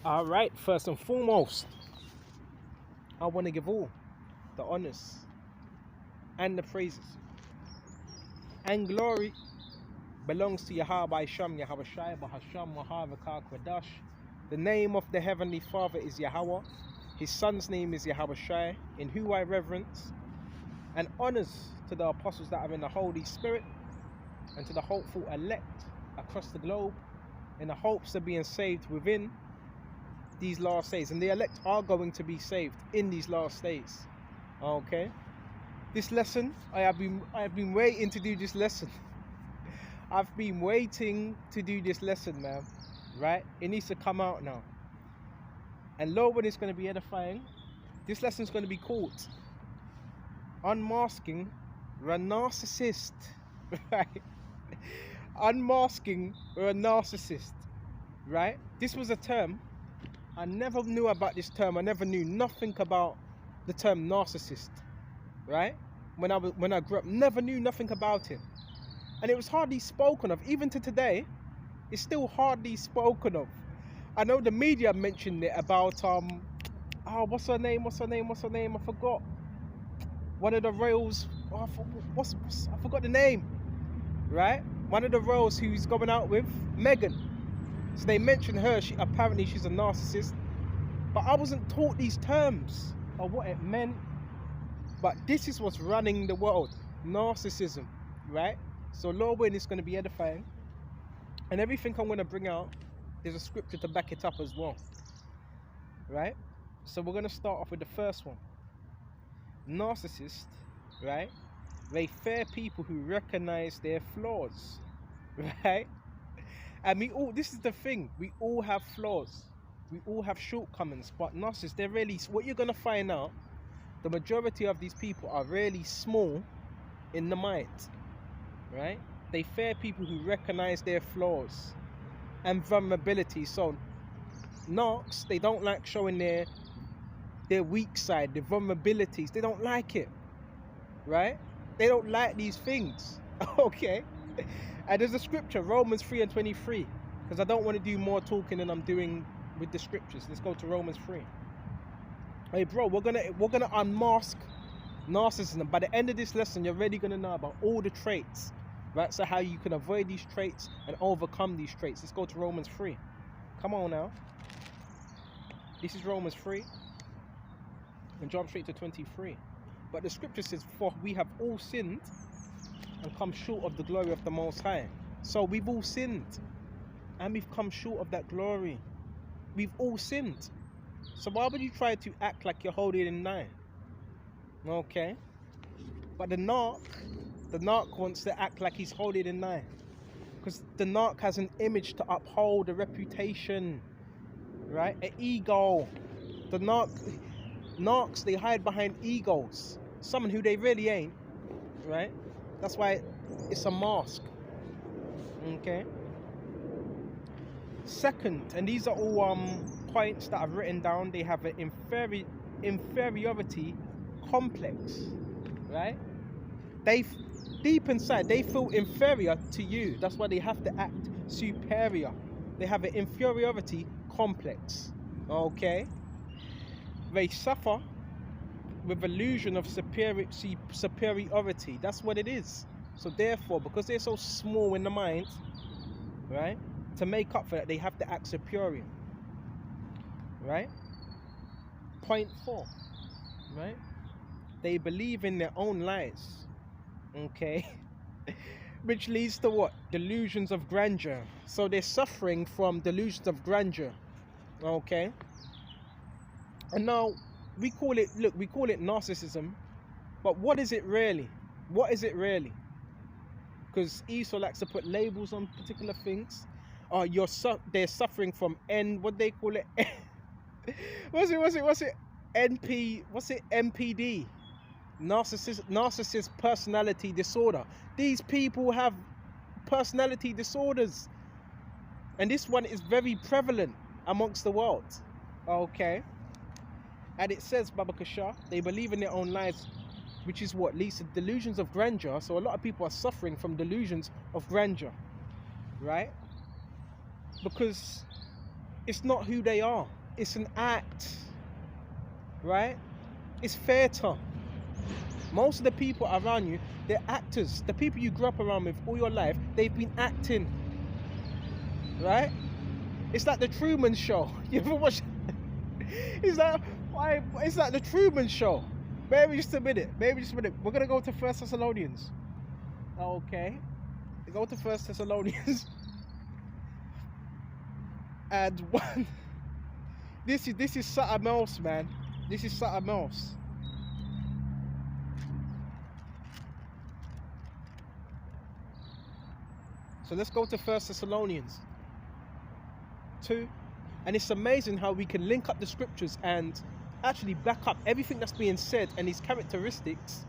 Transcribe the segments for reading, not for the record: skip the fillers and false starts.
All right, first and foremost, I want to give all the honors and the praises and glory belongs to Yahweh Sham, Yahweh Shai, Bahasham, Mahavaka, Kwadash. The name of the Heavenly Father is Yahweh. His Son's name is Yahweh Shai, in who I reverence, and honors to the apostles that are in the Holy Spirit and to the hopeful elect across the globe in the hopes of being saved within these last days. And the elect are going to be saved in these last days. Okay? This lesson, I have been waiting to do this lesson. I've been waiting to do this lesson, man. Right? It needs to come out now. And Lord, it's going to be edifying. This lesson is going to be called Unmasking a Narcissist. Right? Unmasking a Narcissist. Right? This was a term. I never knew about this term. I never knew nothing about the term narcissist. Right? When I grew up, never knew nothing about it. And it was hardly spoken of. Even to today, it's still hardly spoken of. I know the media mentioned it about what's her name? I forgot. One of the royals. I forgot the name. Right? One of the royals who's going out with Meghan. So they mentioned her. Apparently she's a narcissist. But I wasn't taught these terms or what it meant. But this is what's running the world. Narcissism. Right? So Lord willing, it's going to be edifying. And everything I'm going to bring out, there's a scripture to back it up as well. Right? So we're going to start off with the first one. Narcissists, right? They fear people who recognize their flaws. Right? And this is the thing, we all have flaws. We all have shortcomings. But narcissists, they're really, what you're going to find out, the majority of these people are really small in the mind. Right? They fear people who recognize their flaws and vulnerability. So narcs, they don't like showing their weak side, their vulnerabilities. They don't like it. Right? They don't like these things. Okay? And there's a scripture, Romans 3:23. Because I don't want to do more talking than I'm doing with the scriptures. Let's go to Romans 3. Hey bro, we're gonna unmask narcissism. By the end of this lesson, you're really gonna know about all the traits. Right? So how you can avoid these traits and overcome these traits. Let's go to Romans 3. Come on now. This is Romans 3. And jump straight to 23. But the scripture says, for we have all sinned and come short of the glory of the Most High. So we've all sinned. And we've come short of that glory. We've all sinned. So why would you try to act like you're holding in line? Okay. But the narc wants to act like he's holding in line. Because the narc has an image to uphold, a reputation. Right? An ego. The narcs, they hide behind egos. Someone who they really ain't. Right? That's why it's a mask. Okay? Second, and these are all points that I've written down, they have an inferiority complex. Right? Deep inside, they feel inferior to you. That's why they have to act superior. They have an inferiority complex. Okay? They suffer with illusion of superiority. That's what it is. So therefore, because they're so small in the mind, right? To make up for that, they have to act superior. Right? Point 4. Right? They believe in their own lies. Okay? Which leads to what? Delusions of grandeur. So they're suffering from delusions of grandeur. Okay? And now, we call it narcissism. But what is it really? What is it really? Because Esau likes to put labels on particular things. They're suffering from what they call it? What's it? NPD? Narcissist personality disorder. These people have personality disorders. And this one is very prevalent amongst the world. Okay? And it says, Baba Kasha, they believe in their own lives, which is what leads to delusions of grandeur. So a lot of people are suffering from delusions of grandeur. Right? Because It's not who they are. It's an act, right? It's theatre. Most of the people around you, they're actors. The people you grew up around with all your life, they've been acting, right? It's like the Truman Show. You ever watch? It's like, why? It's like the Truman Show. Maybe just a minute. We're gonna go to 1 Thessalonians. Okay. We go to 1 Thessalonians. And one. This is something else, man. This is something else. So let's go to 1 Thessalonians 2. And it's amazing how we can link up the scriptures and actually back up everything that's being said and these characteristics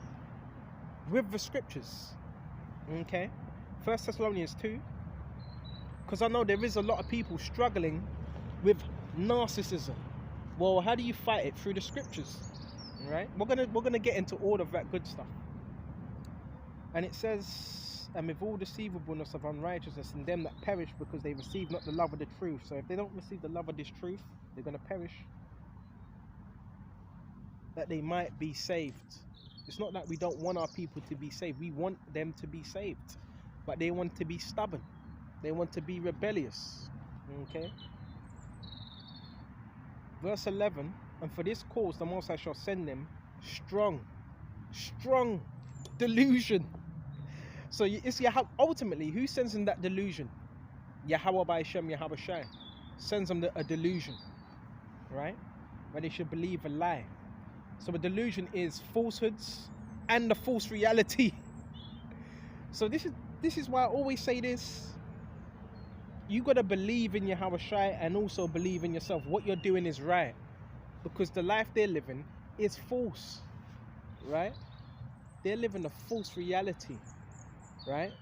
with the scriptures. Okay? 1 Thessalonians 2. Because I know there is a lot of people struggling with narcissism. Well, how do you fight it? Through the scriptures. Right? We're gonna get into all of that good stuff. And it says, and with all deceivableness of unrighteousness in them that perish, because they receive not the love of the truth. So if they don't receive the love of this truth, they're going to perish, that they might be saved. It's not that we don't want our people to be saved. We want them to be saved. But they want to be stubborn. They want to be rebellious. Okay? Verse 11, and for this cause the Most High shall send them strong delusion. So it's ultimately, who sends them that delusion? Yahweh by Hashem, Yahweh Shai sends them a delusion, right? Where they should believe a lie. So a delusion is falsehoods and a false reality. So this is why I always say this. You got to believe in Yahweh Shai and also believe in yourself. What you're doing is right. Because the life they're living is false, right? They're living a false reality. Right?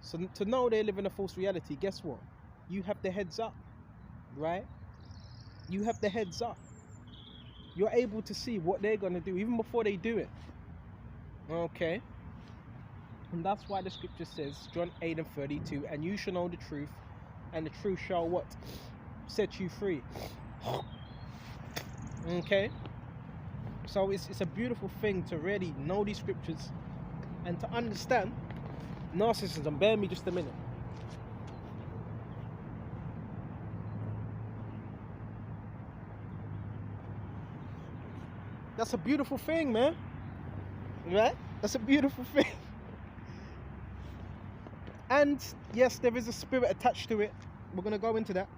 So to know they live in a false reality, guess what? You have the heads up, right? You have the heads up. You're able to see what they're going to do even before they do it. Okay? And that's why the scripture says, John 8:32, and you shall know the truth, and the truth shall what? Set you free. Okay? So it's a beautiful thing to really know these scriptures and to understand narcissism. Bear me just a minute. That's a beautiful thing, man. Right? That's a beautiful thing. And yes, there is a spirit attached to it. We're going to go into that.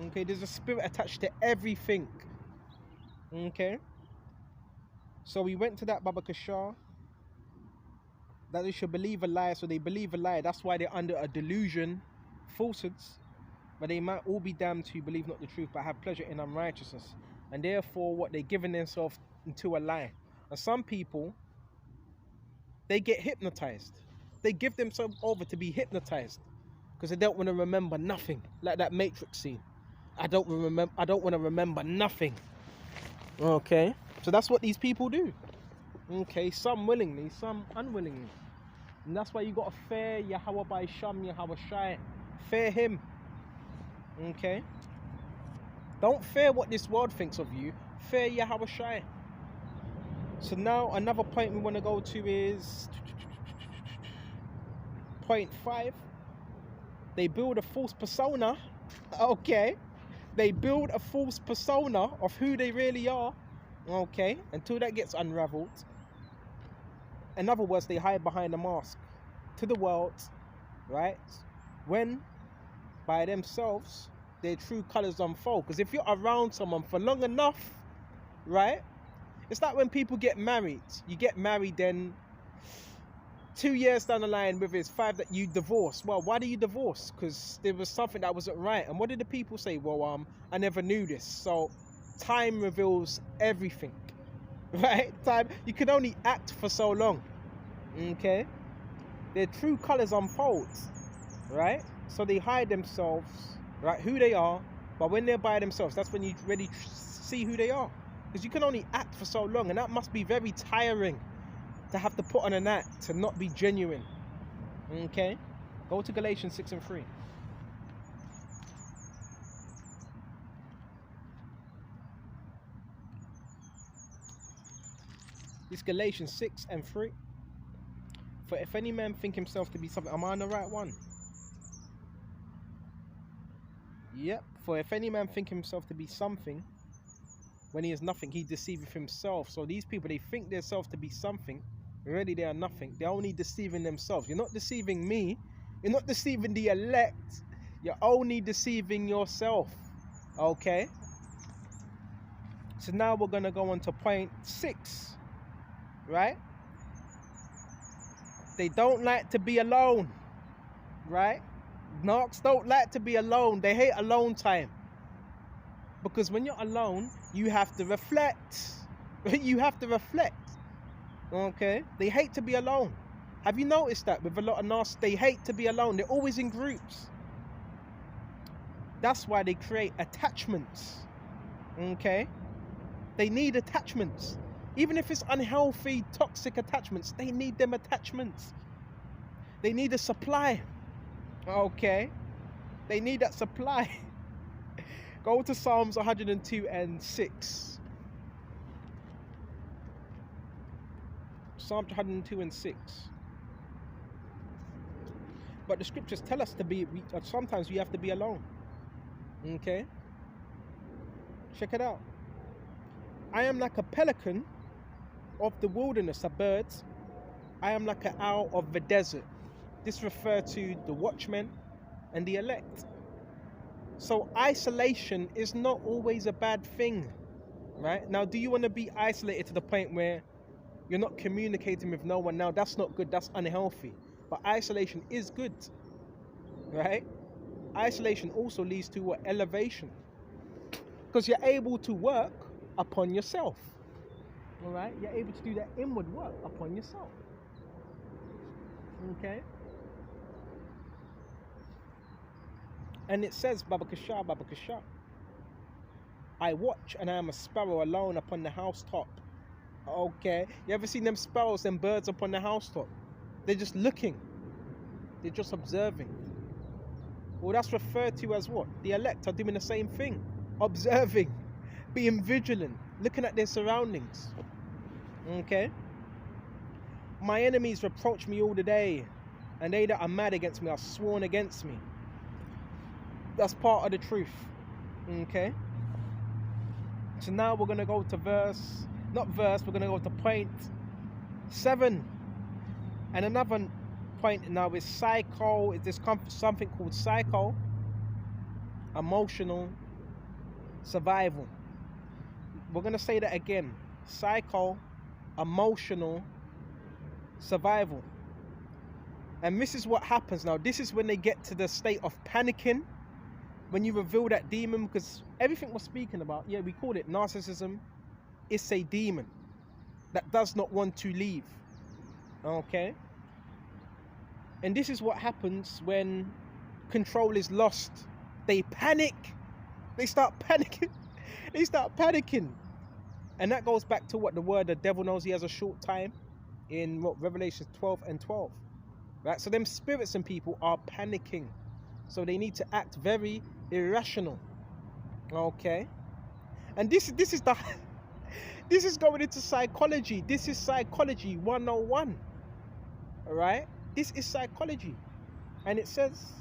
Okay, there's a spirit attached to everything. Okay. So we went to that Baba Kashar. That they should believe a lie, so they believe a lie. That's why they're under a delusion, falsehoods. But they might all be damned who believe not the truth, but have pleasure in unrighteousness. And therefore, what they're giving themselves into a lie. And some people, they get hypnotized. They give themselves over to be hypnotized because they don't want to remember nothing. Like that Matrix scene. I don't want to remember nothing. Okay, so that's what these people do. Okay, some willingly, some unwillingly. And that's why you got to fear Yahweh by Sham, Yahweh Shai. Fear him. Okay? Don't fear what this world thinks of you. Fear Yahweh Shai. So now another point we want to go to is point 5. They build a false persona. Okay? They build a false persona of who they really are. Okay? Until that gets unraveled. In other words, they hide behind a mask to the world, right? When, by themselves, their true colors unfold. Because if you're around someone for long enough, right? It's like when people get married. You get married, then 2 years down the line, whether it's 5 that you divorce. Well, why do you divorce? Because there was something that wasn't right. And what did the people say? Well, I never knew this. So time reveals everything. Right? Time, you can only act for so long. Okay? Their true colors unfold. Right? So they hide themselves, right? Who they are. But when they're by themselves, that's when you really see who they are. Because you can only act for so long. And that must be very tiring to have to put on an act, to not be genuine. Okay? Go to Galatians 6:3. It's Galatians 6:3. For if any man think himself to be something, am I on the right one? Yep. For if any man think himself to be something, when he is nothing, he deceiveth himself. So these people, they think themselves to be something. Really, they are nothing. They're only deceiving themselves. You're not deceiving me. You're not deceiving the elect. You're only deceiving yourself. Okay? So now we're going to go on to point 6. Right? They don't like to be alone. Right? Narcs don't like to be alone. They hate alone time. Because when you're alone, you have to reflect. You have to reflect. Okay? They hate to be alone. Have you noticed that with a lot of narcissists? They hate to be alone. They're always in groups. That's why they create attachments. Okay? They need attachments. Even if it's unhealthy, toxic attachments, they need them attachments. They need a supply. Okay? They need that supply. Go to Psalms 102:6. Psalms 102:6. But the scriptures tell us to be, sometimes we have to be alone. Okay? Check it out. I am like a pelican of the wilderness, a bird. I am like an owl of the desert. This refers to the watchmen and the elect. So isolation is not always a bad thing, right? Now, do you want to be isolated to the point where you're not communicating with no one? Now, that's not good. That's unhealthy. But isolation is good, right? Isolation also leads to what? Elevation. Because you're able to work upon yourself, all right? You're able to do that inward work upon yourself, okay? And it says, Baba Kasha, Baba Kasha, I watch and I am a sparrow alone upon the housetop. Okay, you ever seen them sparrows and birds upon the housetop? They're just looking. They're just observing. Well, that's referred to as what? The elect are doing the same thing. Observing, being vigilant, looking at their surroundings. Okay? My enemies reproach me all the day, and they that are mad against me are sworn against me. That's part of the truth. Okay? So now we're going to go to we're going to go to point 7. And another point now is psycho. There's something called psycho emotional survival. We're going to say that again. Psycho emotional survival. And this is what happens now. This is when they get to the state of panicking. When you reveal that demon, because everything we're speaking about, yeah, we call it narcissism. It's a demon that does not want to leave. Okay? And this is what happens when control is lost. They panic. They start panicking. They start panicking. And that goes back to what the word, the devil knows he has a short time in what, Revelation 12:12. Right? So them spirits and people are panicking. So they need to act very irrational. Okay? And this is the this is going into psychology. This is psychology 101. Alright? This is psychology. And it says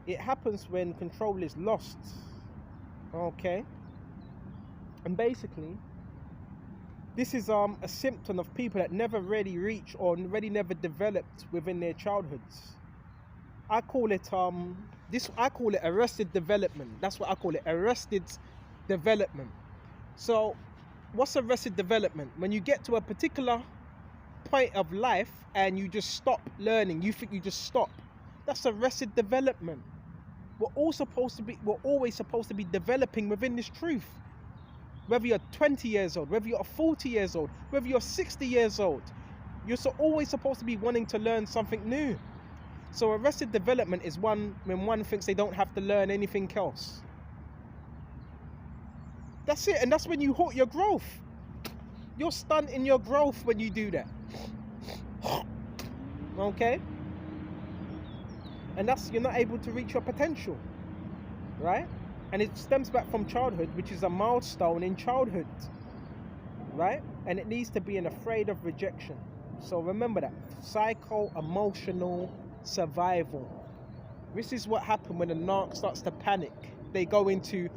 it happens when control is lost. Okay? And basically, this is a symptom of people that never really reach or really never developed within their childhoods. I call it arrested development. That's what I call it, arrested development. So what's arrested development? When you get to a particular point of life and you just stop learning, you think you just stop. That's arrested development. We're always supposed to be developing within this truth. Whether you're 20 years old, whether you're 40 years old, whether you're 60 years old, you're always supposed to be wanting to learn something new. So arrested development is when one thinks they don't have to learn anything else. That's it, and that's when you halt your growth. You're stunting your growth when you do that. Okay? And you're not able to reach your potential. Right? And it stems back from childhood, which is a milestone in childhood. Right? and it needs to be an afraid of rejection. So remember that. Psycho-emotional survival. This is what happens when a narc starts to panic. They go into,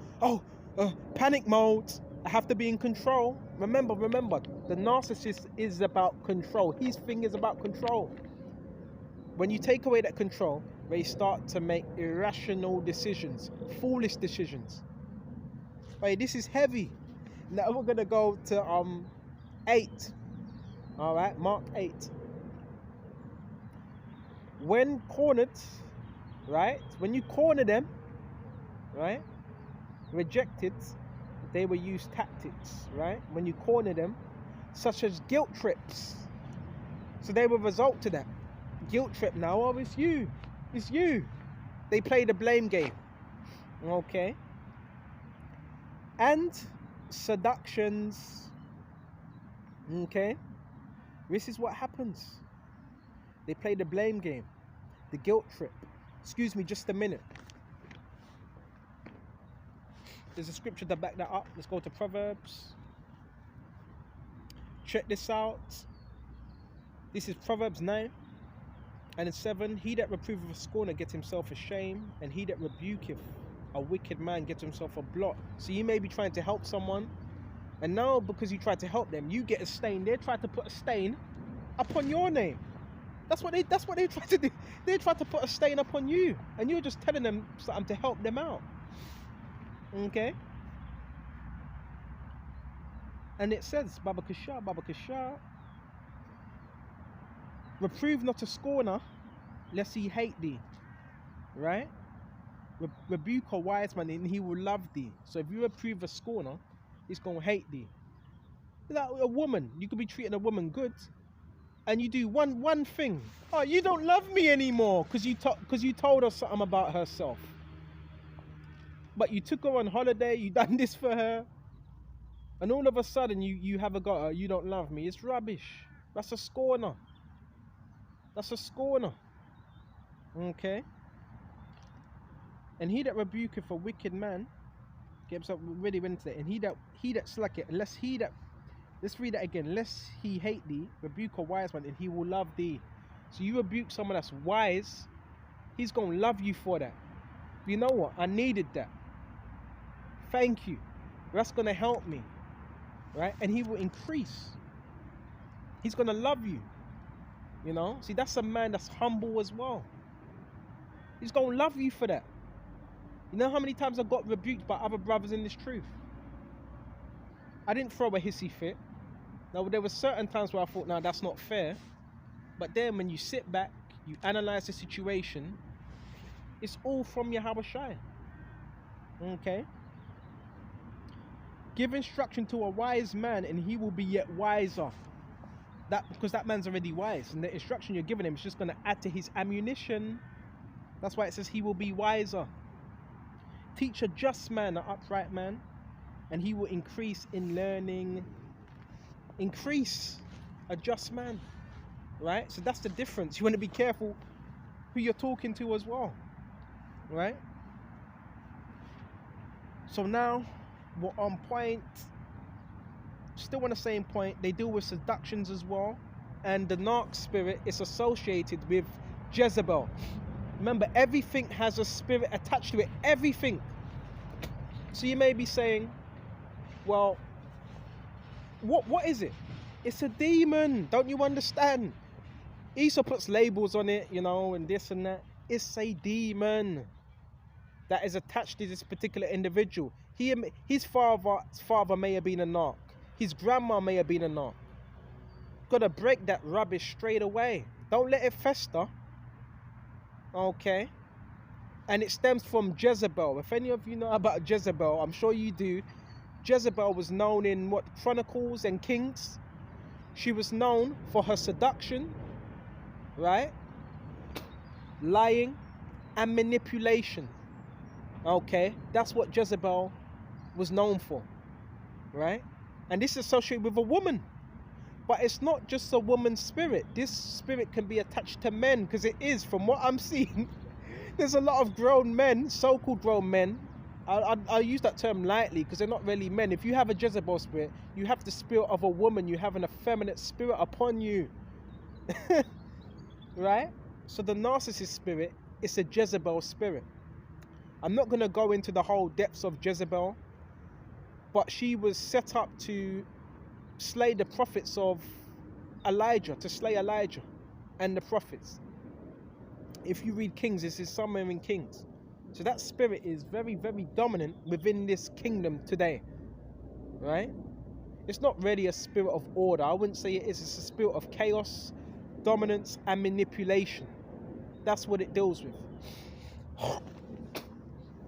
panic mode. I have to be in control. Remember, the narcissist is about control. His thing is about control. When you take away that control, they start to make irrational decisions, foolish decisions. Wait, this is heavy. Now we're going to go to 8. All right, Mark 8. When cornered, right? When you corner them, right? Rejected, they will use tactics, right? When you corner them, such as guilt trips. So they will result to that. Guilt trip now, oh, it's you. They play the blame game. Okay. And seductions. Okay. This is what happens. They play the blame game. The guilt trip. Excuse me just a minute. There's a scripture to back that up. Let's go to Proverbs. Check this out. This is Proverbs 9 and 7. He that reproveth a scorner gets himself a shame, and he that rebuketh a wicked man gets himself a blot. So you may be trying to help someone, and now because you tried to help them, you get a stain. They try to put a stain upon your name. That's what they try to do. They try to put a stain upon you, and you're just telling them something to help them out. Okay? And it says, Baba Kasha, reprove not a scorner, lest he hate thee. Right? Rebuke a wise man, and he will love thee. So if you reprove a scorner, he's going to hate thee. Like a woman, you could be treating a woman good, and you do one thing. Oh, you don't love me anymore because you told her something about herself. But you took her on holiday, you done this for her, and all of a sudden you have a got her, you don't love me. It's rubbish. That's a scorner. Okay? And he that rebuketh a wicked man gets up really into it. And he that slacketh, let's read that again. Lest he hate thee, rebuke a wise man, and he will love thee. So you rebuke someone that's wise, he's gonna love you for that. You know what? I needed that. Thank you. That's gonna help me. Right? And he will increase. He's gonna love you. You know? See, that's a man that's humble as well. He's gonna love you for that. You know how many times I got rebuked by other brothers in this truth? I didn't throw a hissy fit. Now, there were certain times where I thought, no, that's not fair. But then when you sit back, you analyze the situation, it's all from Yahweh Shai. Okay? Give instruction to a wise man, and he will be yet wiser. Because that man's already wise, and the instruction you're giving him is just going to add to his ammunition. That's why it says he will be wiser. Teach a just man, an upright man, and he will increase in learning. Increase a just man, right? So that's the difference. You want to be careful who you're talking to as well, right? So now we're on point. Still on the same point. They deal with seductions as well, and the narc spirit is associated with Jezebel. Remember, everything has a spirit attached to it. Everything. So you may be saying, well, what is it? It's a demon. Don't you understand? Esau puts labels on it, you know, and this and that. It's a demon that is attached to this particular individual. His father may have been a narc. His grandma may have been a narc. Gotta break that rubbish straight away. Don't let it fester. Okay? And it stems from Jezebel. If any of you know about Jezebel, I'm sure you do. Jezebel was known in Chronicles and Kings. She was known for her seduction, right? Lying and manipulation. Okay? That's what Jezebel was known for, right? And this is associated with a woman. But it's not just a woman's spirit. This spirit can be attached to men, because it is, from what I'm seeing. There's a lot of grown men, so-called grown men, I use that term lightly because they're not really men. If you have a Jezebel spirit, you have the spirit of a woman. You have an effeminate spirit upon you. Right? So the narcissist spirit is a Jezebel spirit. I'm not going to go into the whole depths of Jezebel, but she was set up to slay the prophets of Elijah, to slay Elijah and the prophets. If you read Kings, this is somewhere in Kings. So that spirit is very, very dominant within this kingdom today, right? It's not really a spirit of order. I wouldn't say it is. It's a spirit of chaos, dominance, and manipulation. That's what it deals with.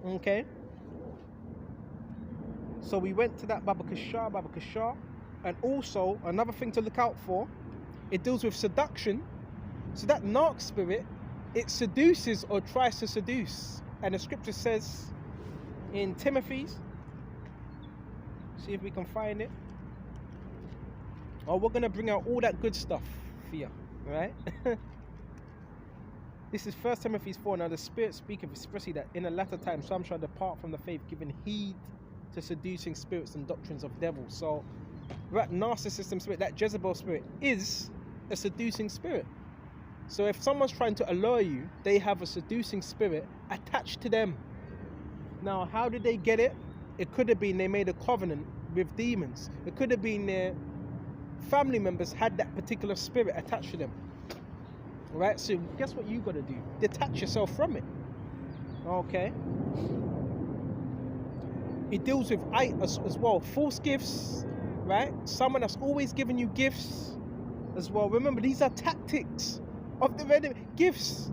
Okay? So we went to that Baba Kashar. And also, another thing to look out for, it deals with seduction. So that narc spirit, it seduces or tries to seduce. And the scripture says in Timothy's, see if we can find it. Oh, we're going to bring out all that good stuff for you, right? This is 1 Timothy 4. Now the Spirit speaketh expressly that in the latter time some shall depart from the faith, giving heed to seducing spirits and doctrines of devils. So that narcissism spirit, that Jezebel spirit, is a seducing spirit. So if someone's trying to allure you, they have a seducing spirit attached to them. Now, how did they get it? It could have been they made a covenant with demons. It could have been their family members had that particular spirit attached to them. Right? So guess what you got to do? Detach yourself from it. Okay? It deals with as well. False gifts, right? Someone that's always giving you gifts as well. Remember, these are tactics of the enemy. Gifts,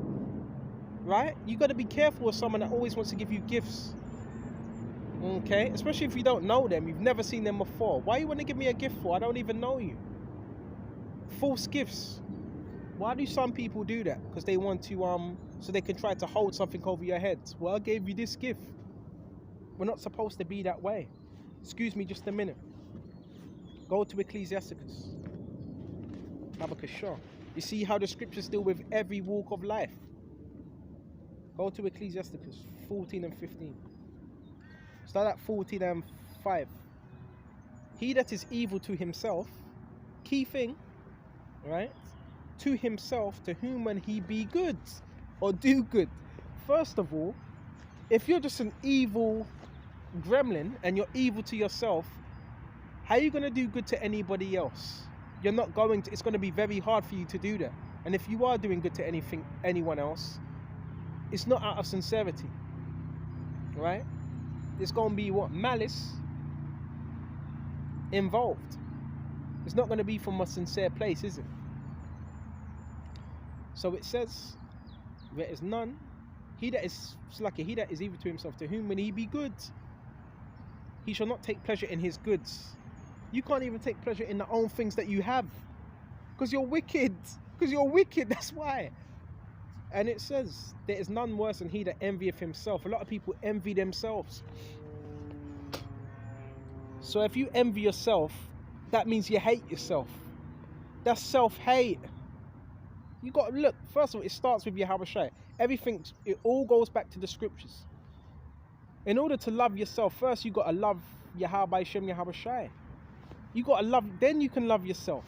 right? You got to be careful with someone that always wants to give you gifts. Okay? Especially if you don't know them. You've never seen them before. Why you want to give me a gift for? I don't even know you. False gifts. Why do some people do that? Because they want to, so they can try to hold something over your head. Well, I gave you this gift. We're not supposed to be that way. Excuse me just a minute. Go to Ecclesiasticus. Babakashah. You see how the scriptures deal with every walk of life. Go to Ecclesiasticus 14 and 15. Start at 14 and 5. He that is evil to himself, key thing, right? To himself, to whom when he be good or do good. First of all, if you're just an evil gremlin and you're evil to yourself, how are you going to do good to anybody else? You're not going to. It's going to be very hard for you to do that. And if you are doing good to anyone else, it's not out of sincerity, right? It's going to be what? Malice involved. It's not going to be from a sincere place, is it? So it says, there is none. He that is slacky, he that is evil to himself, to whom when he be good, he shall not take pleasure in his goods. You can't even take pleasure in the own things that you have. Because you're wicked. Because you're wicked, that's why. And it says, there is none worse than he that envieth himself. A lot of people envy themselves. So if you envy yourself, that means you hate yourself. That's self-hate. You got to look. First of all, it starts with Yahweh Shai. Everything, it all goes back to the scriptures. In order to love yourself, first you got to love Yahweh Shem Yahweh Shai. You got to love, then you can love yourself.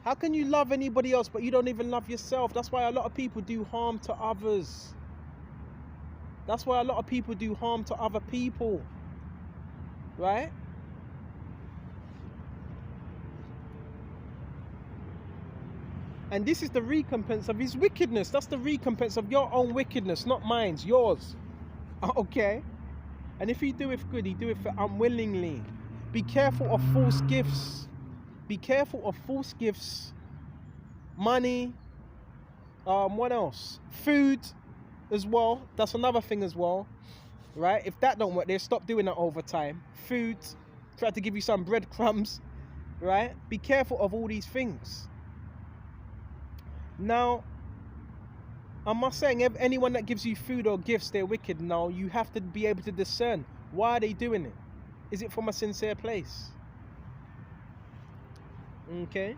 How can you love anybody else but you don't even love yourself? That's why a lot of people do harm to others. That's why a lot of people do harm to other people. Right? And this is the recompense of his wickedness. That's the recompense of your own wickedness, not mine, yours. Okay? And if he doeth good, he doeth it unwillingly. Be careful of false gifts. Be careful of false gifts. Money. What else? Food as well. That's another thing as well. Right? If that don't work, they stop doing that over time. Food. Try to give you some breadcrumbs. Right? Be careful of all these things. Now, I'm not saying anyone that gives you food or gifts, they're wicked. No, you have to be able to discern. Why are they doing it? Is it from a sincere place? Okay.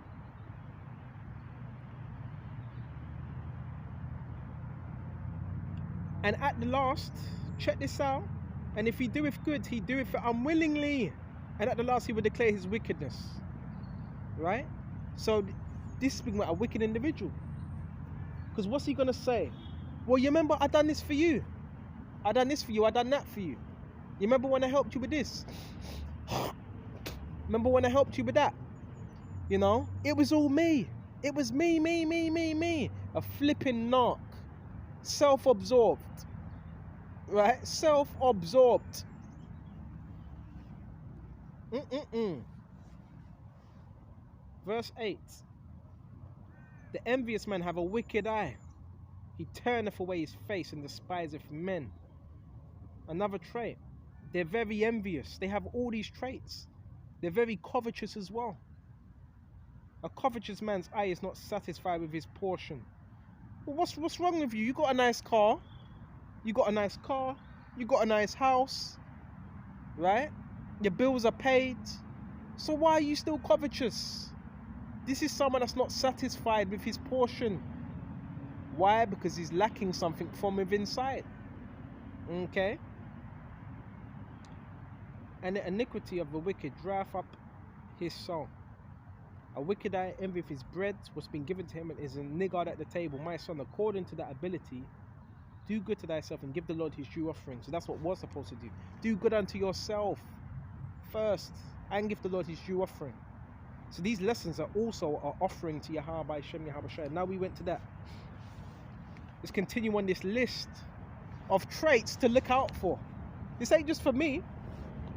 And at the last, check this out. And if he doeth good, he doeth it unwillingly. And at the last he will declare his wickedness. Right? So this is speaking about a wicked individual. Because what's he going to say? Well, you remember I done this for you. I done this for you. I done that for you. You remember when I helped you with this? Remember when I helped you with that? You know? It was all me. It was me. A flipping narc. Self-absorbed. Right? Self-absorbed. Verse 8. The envious man have a wicked eye. He turneth away his face and despiseth men. Another trait. They're very envious. They have all these traits. They're very covetous as well. A covetous man's eye is not satisfied with his portion. Well, what's wrong with you? You got a nice car. You got a nice car. You got a nice house. Right? Your bills are paid. So why are you still covetous? This is someone that's not satisfied with his portion. Why? Because he's lacking something from within inside. Okay? And the iniquity of the wicked draweth up his soul. A wicked eye envieth his bread, what's been given to him, and is a niggard at the table. My son, according to that ability, do good to thyself and give the Lord his due offering. So that's what we're supposed to do. Do good unto yourself first and give the Lord his due offering. So these lessons are also an offering to Yahweh by Shem Yahweh Shai. Now we went to that. Let's continue on this list of traits to look out for. This ain't just for me.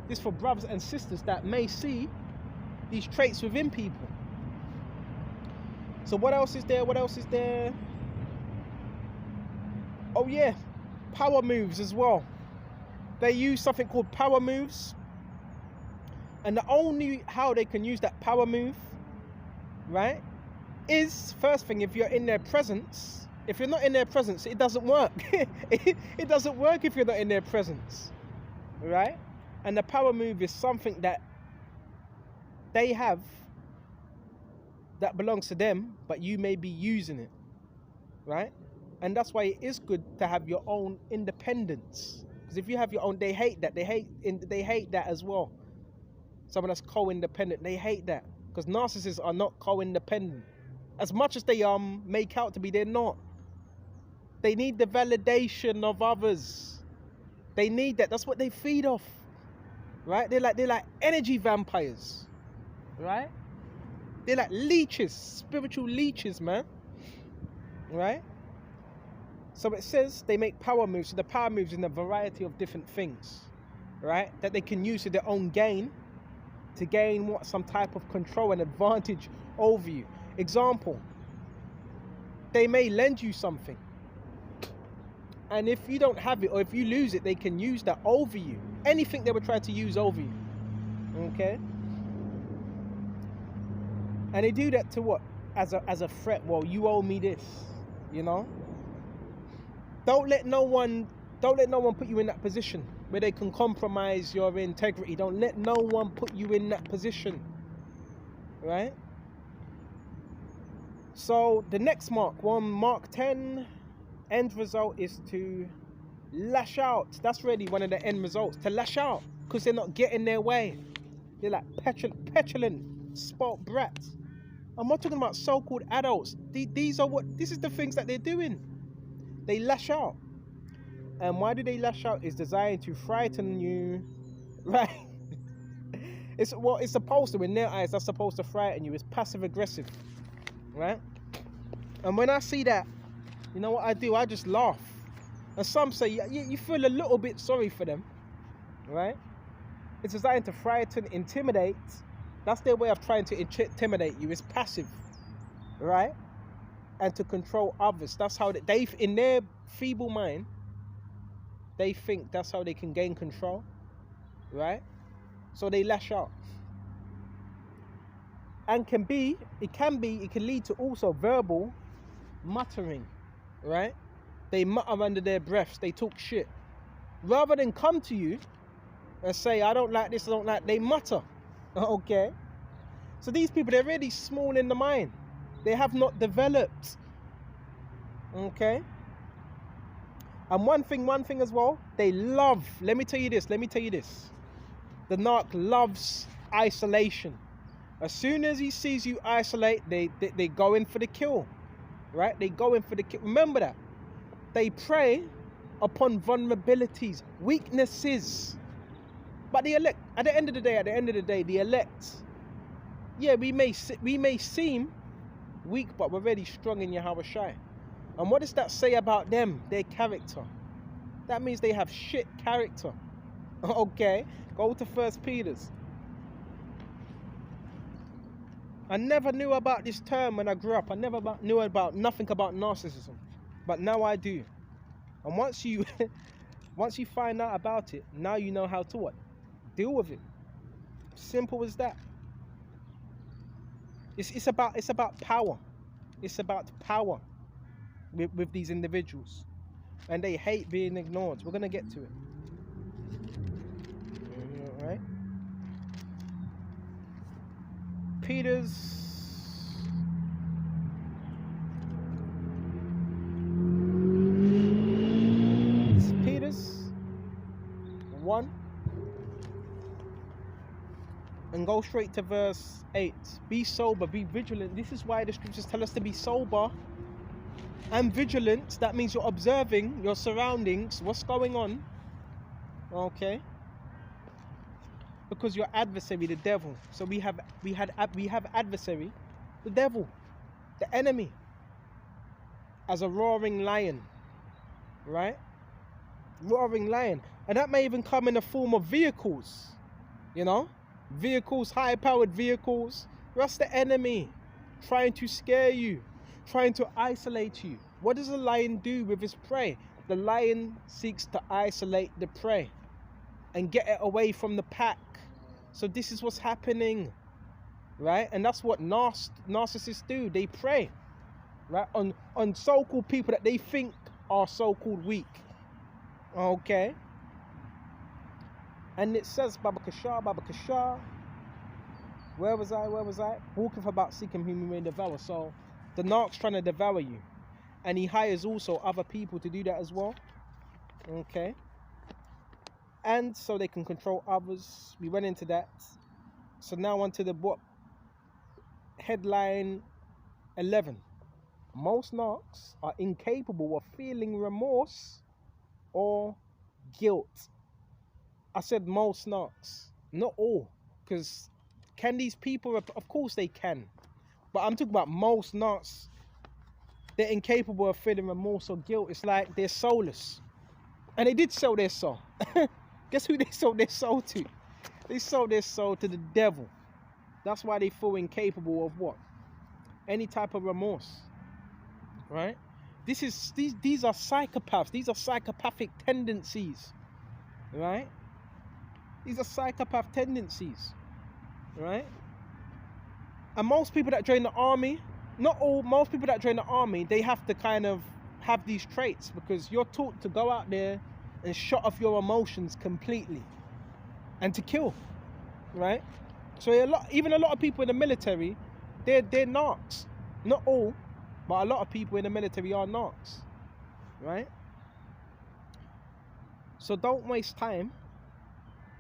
This is for brothers and sisters that may see these traits within people. So what else is there? What else is there? Oh yeah, power moves as well. They use something called power moves. And the only how they can use that power move, right, is first thing, if you're in their presence. If you're not in their presence, it doesn't work. It doesn't work if you're not in their presence, right? And the power move is something that they have that belongs to them, but you may be using it, right? And that's why it is good to have your own independence. Because if you have your own, they hate that. They hate that as well. Someone that's co-independent, they hate that. Because narcissists are not co-independent. As much as they make out to be, they're not. They need the validation of others. They need that. That's what they feed off. Right? They're like energy vampires. Right? They're like leeches, spiritual leeches, man. Right? So it says they make power moves. So the power moves in a variety of different things. Right? That they can use to their own gain. To gain what? Some type of control and advantage over you. Example. They may lend you something. And if you don't have it, or if you lose it, they can use that over you. Anything they would try to use over you. Okay? And they do that to what? As a threat. Well, you owe me this. You know? Don't let no one put you in that position where they can compromise your integrity. Don't let no one put you in that position. Right? So the next mark, Mark 10, end result is to lash out. That's really one of the end results, to lash out, because they're not getting their way. They're like petulant, spoilt brats. I'm not talking about so-called adults. This is the things that they're doing. They lash out. And why do they lash out? It's designed to frighten you, right? It's supposed to, in their eyes, that's supposed to frighten you. It's passive aggressive, right? And when I see that, you know what I do? I just laugh. And some say, you feel a little bit sorry for them, right? It's designed to frighten, intimidate. That's their way of trying to intimidate you. It's passive, right? And to control others. That's how they in their feeble mind, they think that's how they can gain control, right? So they lash out. And it can lead to also verbal muttering, right? They mutter under their breaths, they talk shit. Rather than come to you and say, I don't like this, I don't like, they mutter, okay? So these people, they're really small in the mind. They have not developed, okay? And one thing as well, they love, let me tell you this, the narc loves isolation. As soon as he sees you isolate, they go in for the kill, right? They go in for the kill. Remember that. They prey upon vulnerabilities, weaknesses. But the elect, at the end of the day, the elect, yeah, we may seem weak, but we're really strong in Yahweh Shai. And what does that say about them? Their character. That means they have shit character. Okay, go to 1 Peter's. I never knew about this term when I grew up. I never knew about nothing about narcissism, but now I do. And once you find out about it, now you know how to what? Deal with it. Simple as that. It's about power. It's about power with these individuals, and they hate being ignored. We're gonna get to it. All right. Peter's. It's Peter's 1. And go straight to verse 8. Be sober, be vigilant. This is why the scriptures tell us to be sober and vigilant. That means you're observing your surroundings, what's going on. Okay? Because your adversary, the devil. So we have adversary, the devil, the enemy, as a roaring lion, right? Roaring lion. And that may even come in the form of vehicles, you know? Vehicles, high-powered vehicles. That's the enemy trying to scare you, trying to isolate you. What does a lion do with his prey? The lion seeks to isolate the prey and get it away from the pack. So this is what's happening, right? And that's what narcissists do. They prey, right, on so-called people that they think are so-called weak. Okay? And it says, Baba Kasha. Where was I? Walking for about seeking whom he may devour. So the narc's trying to devour you. And he hires also other people to do that as well. Okay? And so they can control others. We went into that. So now on to the book. Headline 11. Most narcs are incapable of feeling remorse or guilt. I said most narcs, not all, because can these people, of course they can, but I'm talking about most narcs. They're incapable of feeling remorse or guilt. It's like they're soulless, and they did sell their soul. Guess who they sold their soul to? They sold their soul to the devil. That's why they feel incapable of what? Any type of remorse, right? These are psychopaths. These are psychopathic tendencies, right? These are psychopath tendencies, right? And most people that join the army, not all, most people that join the army, they have to kind of have these traits because you're taught to go out there and shut off your emotions completely and to kill, right? So even a lot of people in the military, they're narcs. Not all, but a lot of people in the military are narcs, right? So don't waste time.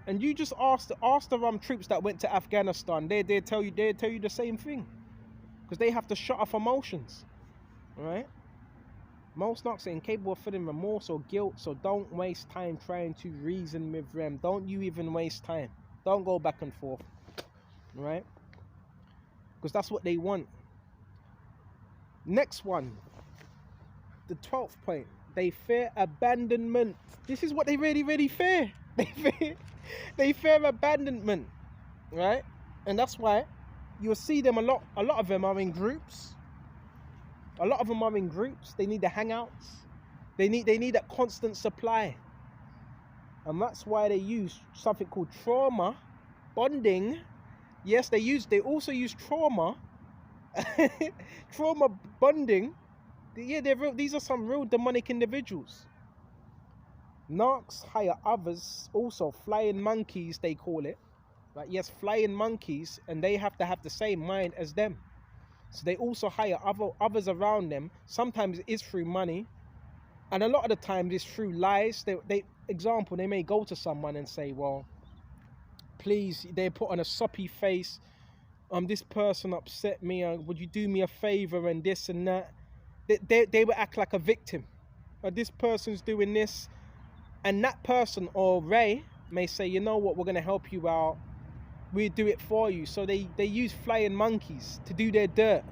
And you just ask the troops that went to Afghanistan. They tell you the same thing, because they have to shut off emotions, right? Most narcs are incapable of feeling remorse or guilt, so don't waste time trying to reason with them. Don't you even waste time. Don't go back and forth, right? Because that's what they want. Next one, the 12th point. They fear abandonment. This is what they really, really fear. They fear abandonment, right? And that's why you'll see them a lot of them are in groups. A lot of them are in groups. They need the hangouts. They need that constant supply. And that's why they use something called trauma bonding. Yes, they also use trauma. Trauma bonding. Yeah, these are some real demonic individuals. Narcs hire others, also flying monkeys they call it, right? Yes, flying monkeys, and they have to have the same mind as them. So they also hire others around them. Sometimes it is through money, And a lot of the time it's through lies. Example, they may go to someone and say, well, please, they put on a soppy face, this person upset me, would you do me a favor, and this and that. They will act like a victim. This person's doing this, and that person or Ray may say, you know what, we're going to help you out, we do it for you. So they use flying monkeys to do their dirt.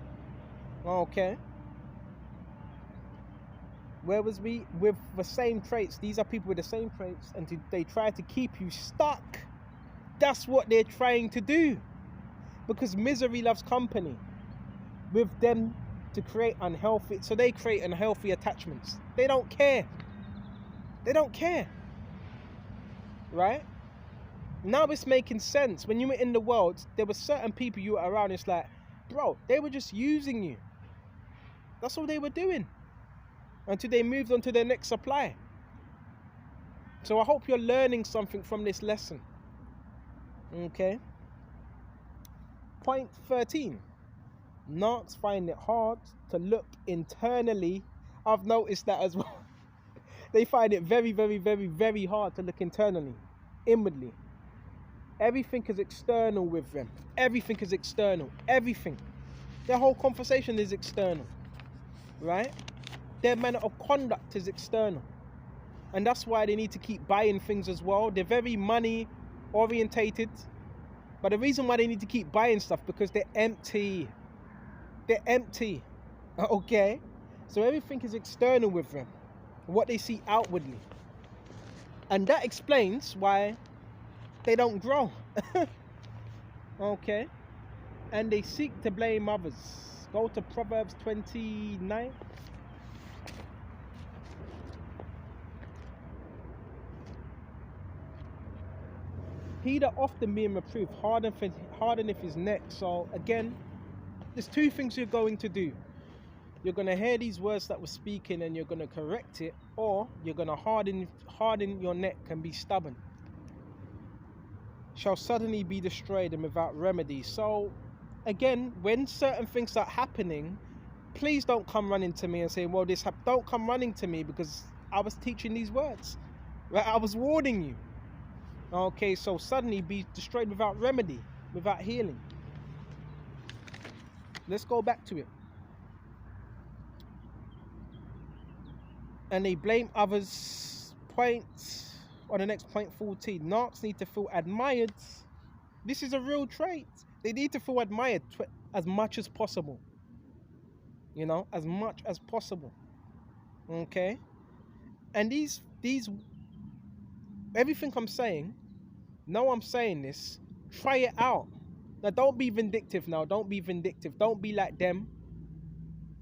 Okay. Where was we? With the same traits. These are people with the same traits, and they try to keep you stuck. That's what they're trying to do. Because misery loves company. With them to create unhealthy, so they create unhealthy attachments. They don't care. They don't care. Right? Now it's making sense. When you were in the world, there were certain people you were around, it's like, bro, they were just using you. That's all they were doing. Until they moved on to their next supply. So I hope you're learning something from this lesson. Okay. Point 13. Narcs find it hard to look internally. I've noticed that as well. They find it very, very, very, very hard to look internally, inwardly. Everything is external with them. Everything is external. Everything. Their whole conversation is external. Right? Their manner of conduct is external. And that's why they need to keep buying things as well. They're very money orientated. But the reason why they need to keep buying stuff, because they're empty. They're empty. Okay? So everything is external with them. What they see outwardly. And that explains why they don't grow. Okay? And they seek to blame others. Go to Proverbs 29. He that often being reproved hardeneth his neck. So again, there's two things you're going to do. You're going to hear these words that we're speaking and you're going to correct it, or you're going to harden your neck and be stubborn. Shall suddenly be destroyed and without remedy. So again, when certain things start happening, please don't come running to me and say, well, don't come running to me because I was teaching these words. Right? I was warning you. Okay, so suddenly be destroyed without remedy, without healing. Let's go back to it. And they blame others. Point on the next point 14. Narcs need to feel admired. This is a real trait. They need to feel admired as much as possible. You know, as much as possible. Okay? And these everything I'm saying, no, I'm saying this, try it out. Now, don't be vindictive now. Don't be vindictive. Don't be like them.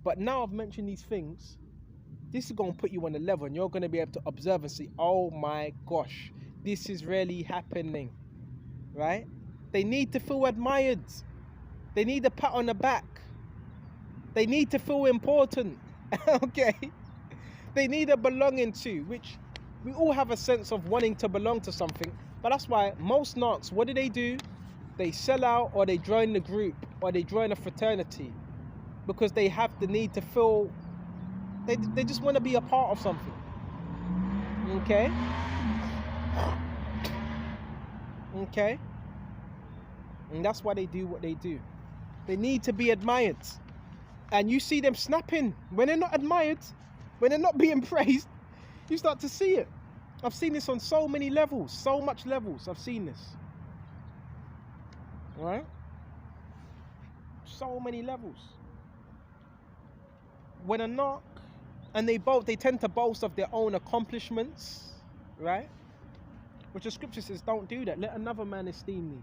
But now I've mentioned these things, this is going to put you on a level and you're going to be able to observe and see, oh my gosh, this is really happening. Right? They need to feel admired. They need a pat on the back. They need to feel important. Okay? They need a belonging to, which we all have a sense of wanting to belong to something. But that's why most narcs, what do? They sell out, or they join the group, or they join a fraternity, because they have the need to feel, they just want to be a part of something. Okay? Okay? And that's why they do what they do. They need to be admired. And you see them snapping. When they're not admired, when they're not being praised, you start to see it. I've seen this on so many levels, so much levels. I've seen this. Right? So many levels. When a narc, and they tend to boast of their own accomplishments, right? Which the scripture says, don't do that. Let another man esteem thee.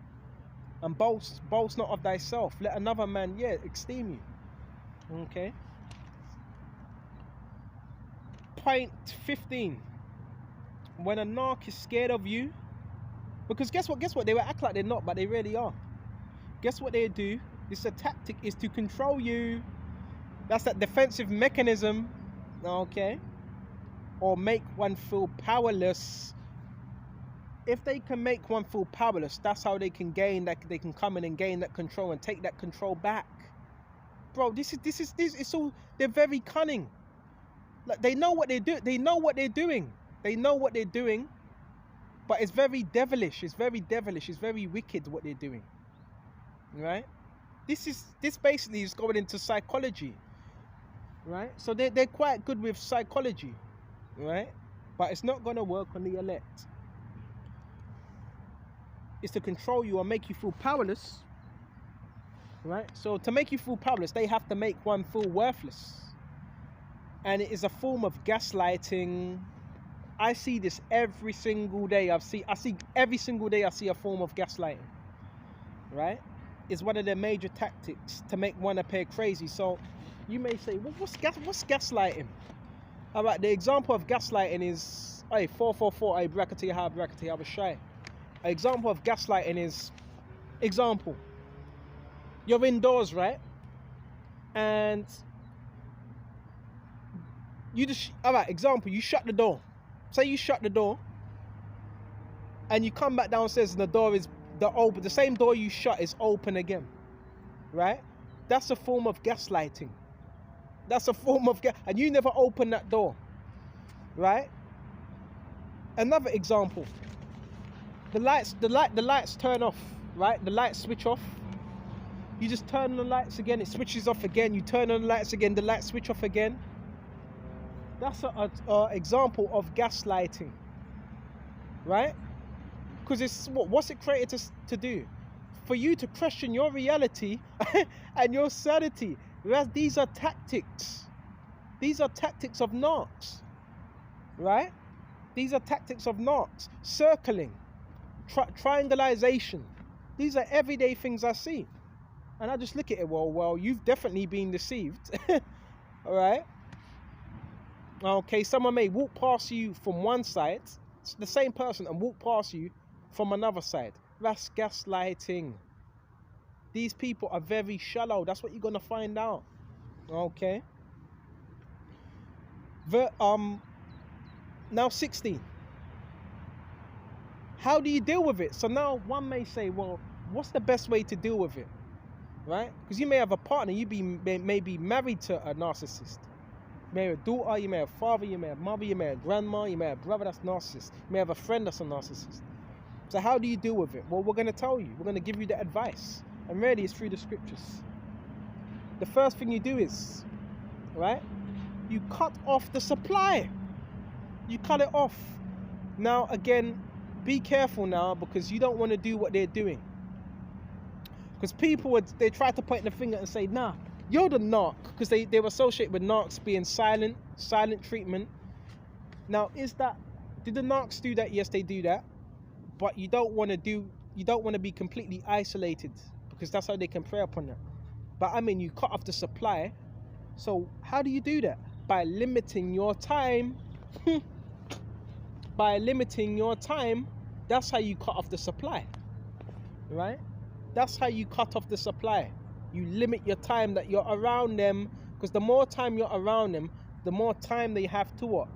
And boast not of thyself. Let another man, esteem you. Okay? Point 15. When a narc is scared of you, because guess what? They will act like they're not, but they really are. Guess what they do? This tactic is to control you. That's that defensive mechanism, okay? Or make one feel powerless. If they can make one feel powerless, that's how they can gain that. They can come in and gain that control and take that control back. Bro, this is it's all. They're very cunning. Like, they know what they do. They know what they're doing. They know what they're doing. But it's very devilish. It's very devilish. It's very wicked what they're doing. Right? This basically is going into psychology. Right? So they're quite good with psychology. Right? But it's not going to work on the elect. It's to control you or make you feel powerless. Right? So to make you feel powerless, they have to make one feel worthless. And it is a form of gaslighting. I see this every single day. I see every single day I see a form of gaslighting. Right? It's one of their major tactics to make one appear crazy. So you may say, well, what's gaslighting? All right, the example of gaslighting is, hey, 444, hey, Brakati, I was shy. An example of gaslighting is, example, you're indoors, right? And you just, all right, example, you shut the door. Say you shut the door and you come back downstairs and the door is the same door you shut is open again, right? That's a form of gaslighting. That's a form of and you never open that door, right? Another example, the lights turn off, right? The lights switch off. You just turn on the lights again, it switches off again. You turn on the lights again, the lights switch off again. That's an example of gaslighting, right? Because it's what's it created to do? For you to question your reality and your sanity. Whereas these are tactics. These are tactics of narcs, right? These are tactics of narcs. Circling, triangulation. These are everyday things I see. And I just look at it, well, you've definitely been deceived, all right? Okay, someone may walk past you from one side, it's the same person, and walk past you from another side. That's gaslighting. These people are very shallow. That's what you're gonna find out. Okay. Now 16. How do you deal with it? So now one may say, well, what's the best way to deal with it? Right? Because you may have a partner, may be married to a narcissist. You may have a daughter, you may have a father, you may have mother, you may have grandma, you may have a brother that's narcissist. You may have a friend that's a narcissist. So how do you deal with it? Well, we're going to tell you. We're going to give you the advice. And really, it's through the scriptures. The first thing you do is, right, you cut off the supply. You cut it off. Now, again, be careful now, because you don't want to do what they're doing. Because people, they try to point the finger and say, nah, you're the narc, because they were associated with narcs being silent treatment. Now, did the narcs do that? Yes, they do that. But you don't want to be completely isolated, because that's how they can prey upon you. But I mean, you cut off the supply. So how do you do that? By limiting your time. By limiting your time, that's how you cut off the supply, right? That's how you cut off the supply. You limit your time that you're around them, because the more time you're around them, the more time they have to what?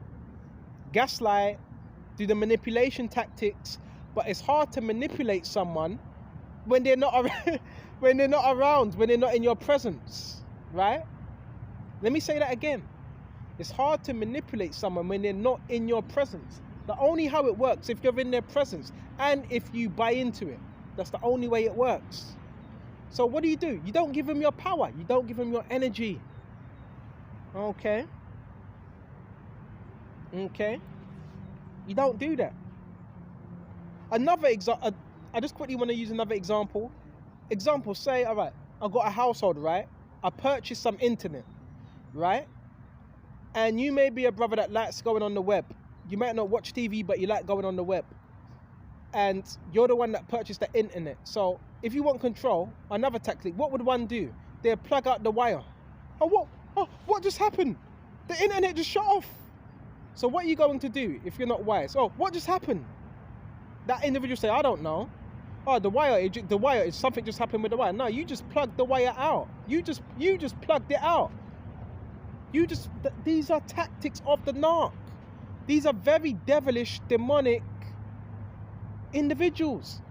Gaslight, do the manipulation tactics. But it's hard to manipulate someone when they're not around, when they're not in your presence, right? Let me say that again. It's hard to manipulate someone when they're not in your presence. The only how it works if you're in their presence and if you buy into it. That's the only way it works. So what do? You don't give them your power. You don't give them your energy. Okay. Okay. You don't do that. Another example, I just quickly want to use another example. Example, say, all right, I've got a household, right? I purchased some internet, right? And you may be a brother that likes going on the web. You might not watch TV, but you like going on the web. And you're the one that purchased the internet. So if you want control, another tactic, what would one do? They'll plug out the wire. What just happened? The internet just shut off. So what are you going to do if you're not wise? Oh, what just happened? That individual say, I don't know. Oh, the wire, something just happened with the wire. No, you just plugged the wire out. You just plugged it out. These are tactics of the narc. These are very devilish, demonic individuals.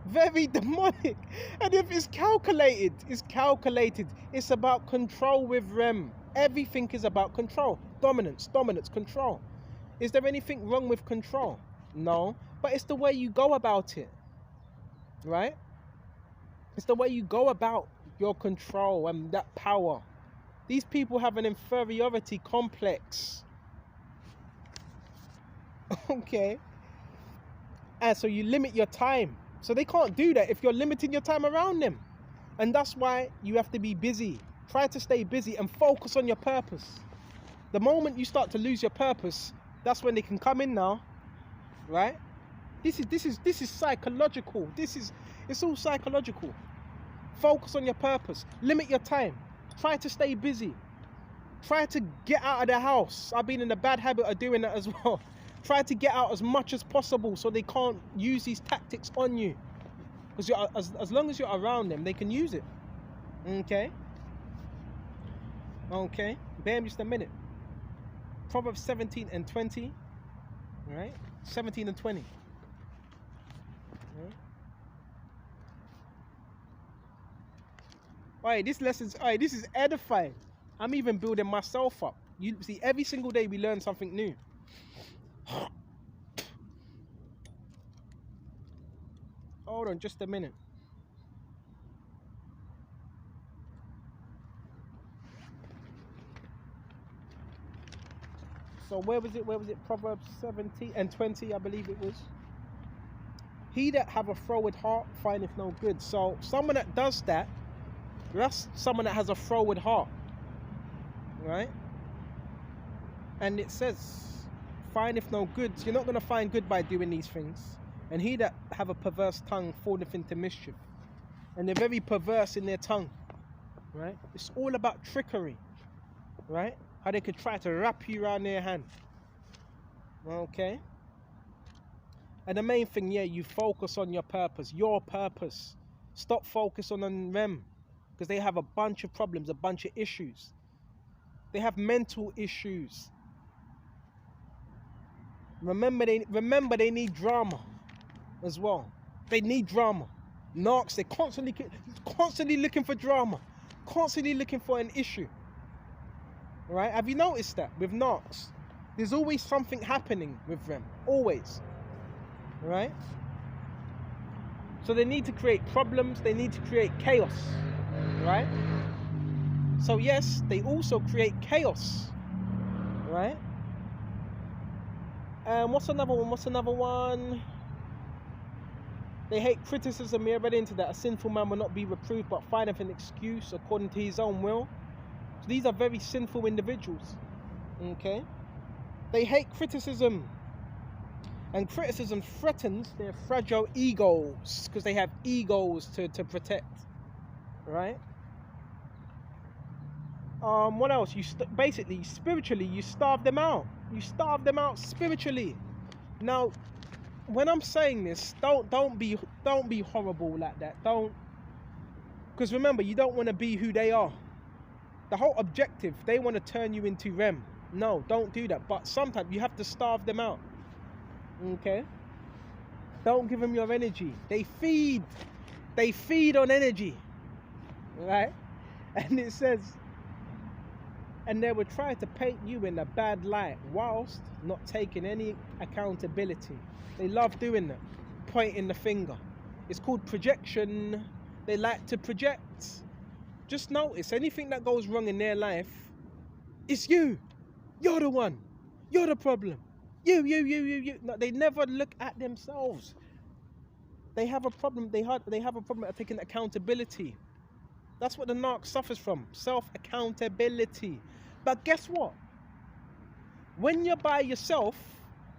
Very demonic. And if it's calculated. It's about control with them. Everything is about control. Dominance, dominance, control. Is there anything wrong with control? No. But it's the way you go about it. Right? It's the way you go about your control and that power. These people have an inferiority complex. Okay? And so you limit your time. So they can't do that if you're limiting your time around them. And that's why you have to be busy. Try to stay busy and focus on your purpose. The moment you start to lose your purpose, that's when they can come in now. Right? This is psychological. It's all psychological. Focus on your purpose. Limit your time. Try to stay busy. Try to get out of the house. I've been in a bad habit of doing that as well. Try to get out as much as possible so they can't use these tactics on you. Because as long as you're around them, they can use it. Okay? Okay. Bear just a minute. Proverbs 17 and 20. Right? 17 and 20. Right? Alright, this is edifying. I'm even building myself up. You see, every single day we learn something new. Hold on just a minute. So where was it? Proverbs 17 and 20, I believe it was. He that have a froward heart findeth no good. So someone that does that, that's someone that has a froward heart. Right? And it says, findeth no good. So you're not going to find good by doing these things. And he that have a perverse tongue falleth into mischief. And they're very perverse in their tongue. Right? It's all about trickery. Right? How they could try to wrap you around their hand. Okay? And the main thing, yeah, you focus on your purpose. Your purpose. Stop focusing on them. Because they have a bunch of problems, a bunch of issues. They have mental issues. Remember they need drama as well. They need drama. Narcs, they're constantly looking for drama. Constantly looking for an issue. Right? Have you noticed that with narcs? There's always something happening with them. Always. Right? So they need to create problems. They need to create chaos. Right? So yes, they also create chaos. Right? What's another one? They hate criticism. We read into that. A sinful man will not be reproved, but findeth an excuse according to his own will. So these are very sinful individuals. Okay? They hate criticism. And criticism threatens their fragile egos. Because they have egos to protect. Right? What else? Basically, spiritually, you starve them out. You starve them out spiritually. Now, when I'm saying this, don't be horrible like that. Don't, because remember, you don't want to be who they are. The whole objective, they want to turn you into them. No, don't do that. But sometimes you have to starve them out. Okay? Don't give them your energy. They feed on energy. Right? And it says, and they will try to paint you in a bad light whilst not taking any accountability. They love doing that, pointing the finger. It's called projection. They like to project. Just notice, anything that goes wrong in their life, it's you. You're the one. You're the problem. You. No, they never look at themselves. They have a problem. They have a problem at taking accountability. That's what the narc suffers from. Self-accountability. But guess what? When you're by yourself,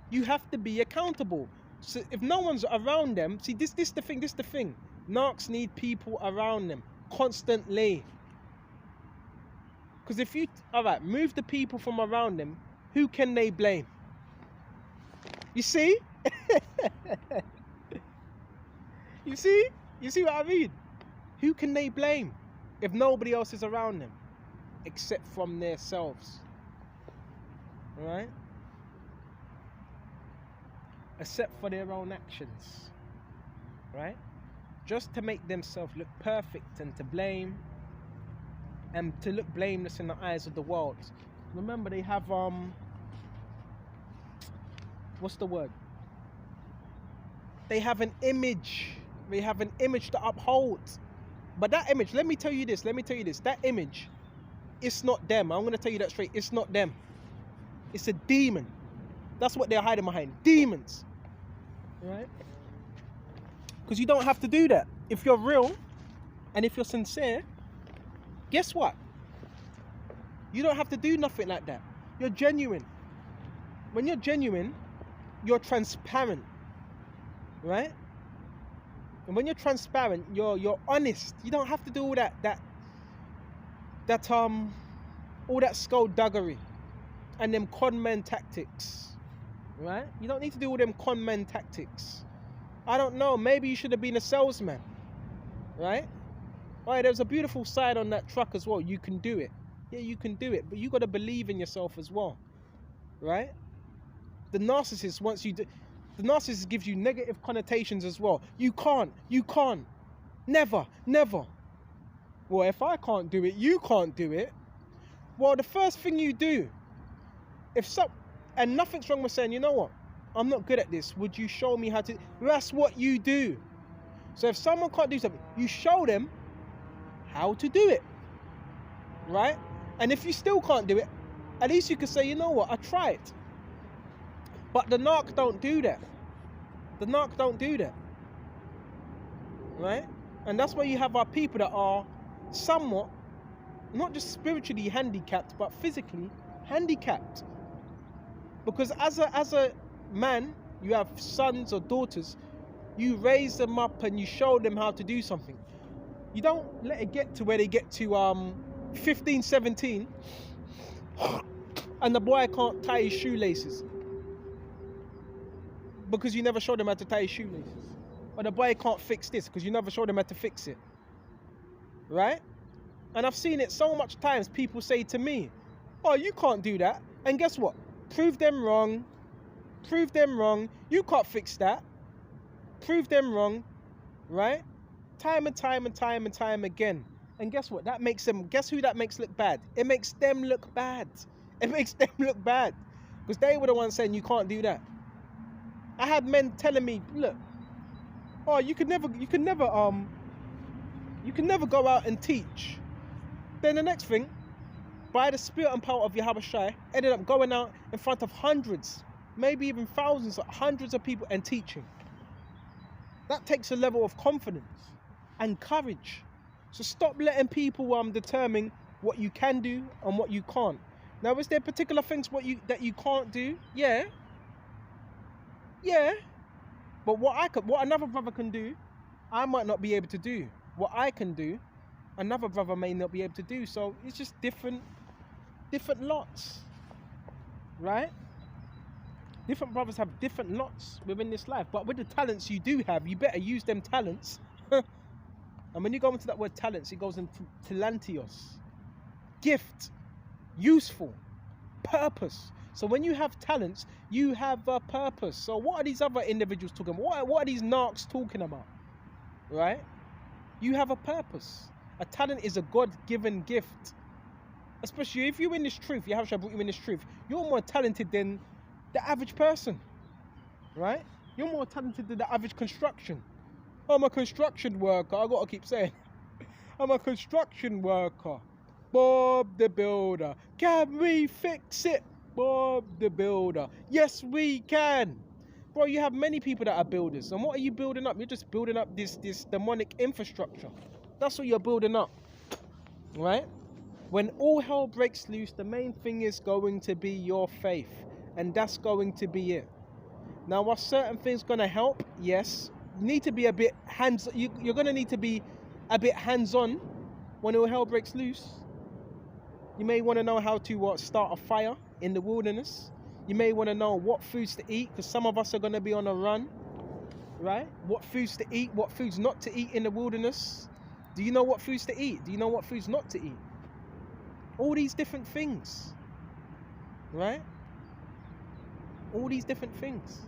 you have to be accountable. So if no one's around them, see, this the thing. Narcs need people around them constantly. Because if you, move the people from around them, who can they blame? You see? You see what I mean? Who can they blame if nobody else is around them except from themselves? Right? Except for their own actions. Right? Just to make themselves look perfect and to blame. and to look blameless in the eyes of the world. Remember, they have what's the word? They have an image. They have an image to uphold. But that image, let me tell you this, that image, it's not them. I'm going to tell you that straight. It's not them. It's a demon. That's what they're hiding behind. Demons. Right? Because you don't have to do that. If you're real and if you're sincere, guess what? You don't have to do nothing like that. You're genuine. When you're genuine, you're transparent. Right? And when you're transparent, you're honest. You don't have to do all that all that skullduggery and them con men tactics. Right? You don't need to do all them con men tactics. I don't know, maybe you should have been a salesman. Right? Alright, there's a beautiful side on that truck as well. You can do it. Yeah, you can do it, but you got to believe in yourself as well. Right? The narcissist the narcissist gives you negative connotations as well. You can't. Never. Well, if I can't do it, you can't do it. Well, the first thing you do, and nothing's wrong with saying, you know what, I'm not good at this. Would you show me how to? That's what you do. So if someone can't do something, you show them how to do it. Right? And if you still can't do it, at least you can say, you know what, I tried. But the narc don't do that. The narc don't do that. Right? And that's why you have our people that are somewhat, not just spiritually handicapped, but physically handicapped. Because as a man, you have sons or daughters, you raise them up and you show them how to do something. You don't let it get to where they get to 15, 17, and the boy can't tie his shoelaces. Because you never showed him how to tie his shoelaces. Or the boy can't fix this because you never showed him how to fix it. Right? And I've seen it so much times. People say to me, oh, you can't do that. And guess what? Prove them wrong. You can't fix that. Prove them wrong. Right? Time and time again. And guess what? Guess who that makes look bad? It makes them look bad. Because they were the ones saying you can't do that. I had men telling me, look, oh, you can never go out and teach. Then the next thing, by the spirit and power of Yahweh Shai, ended up going out in front of hundreds, maybe even thousands, hundreds of people and teaching. That takes a level of confidence and courage. So stop letting people determine what you can do and what you can't. Now, is there particular things that you can't do? Yeah. But what another brother can do, I might not be able to do. What I can do, another brother may not be able to do. So it's just different lots, right? Different brothers have different lots within this life. But with the talents you do have, you better use them talents. And when you go into that word talents, it goes into talantios, gift, useful, purpose. So when you have talents, you have a purpose. So what are these other individuals talking about? What are these narcs talking about? Right? You have a purpose. A talent is a God-given gift. Especially if you're in this truth, you have to brought you in this truth. You're more talented than the average person. Right? You're more talented than the average construction. I'm a construction worker. I gotta keep saying. I'm a construction worker. Bob the Builder. Can we fix it? Bob the Builder. Yes, we can. Bro, you have many people that are builders. And what are you building up? You're just building up this demonic infrastructure. That's what you're building up. Right? When all hell breaks loose, the main thing is going to be your faith. And that's going to be it. Now, are certain things going to help? Yes. You need to be a bit you're going to need to be a bit hands-on when all hell breaks loose. You may want to know how to start a fire in the wilderness. You may want to know what foods to eat, because some of us are going to be on a run, right? What foods to eat, what foods not to eat in the wilderness. Do you know what foods to eat? Do you know what foods not to eat? All these different things, right? All these different things,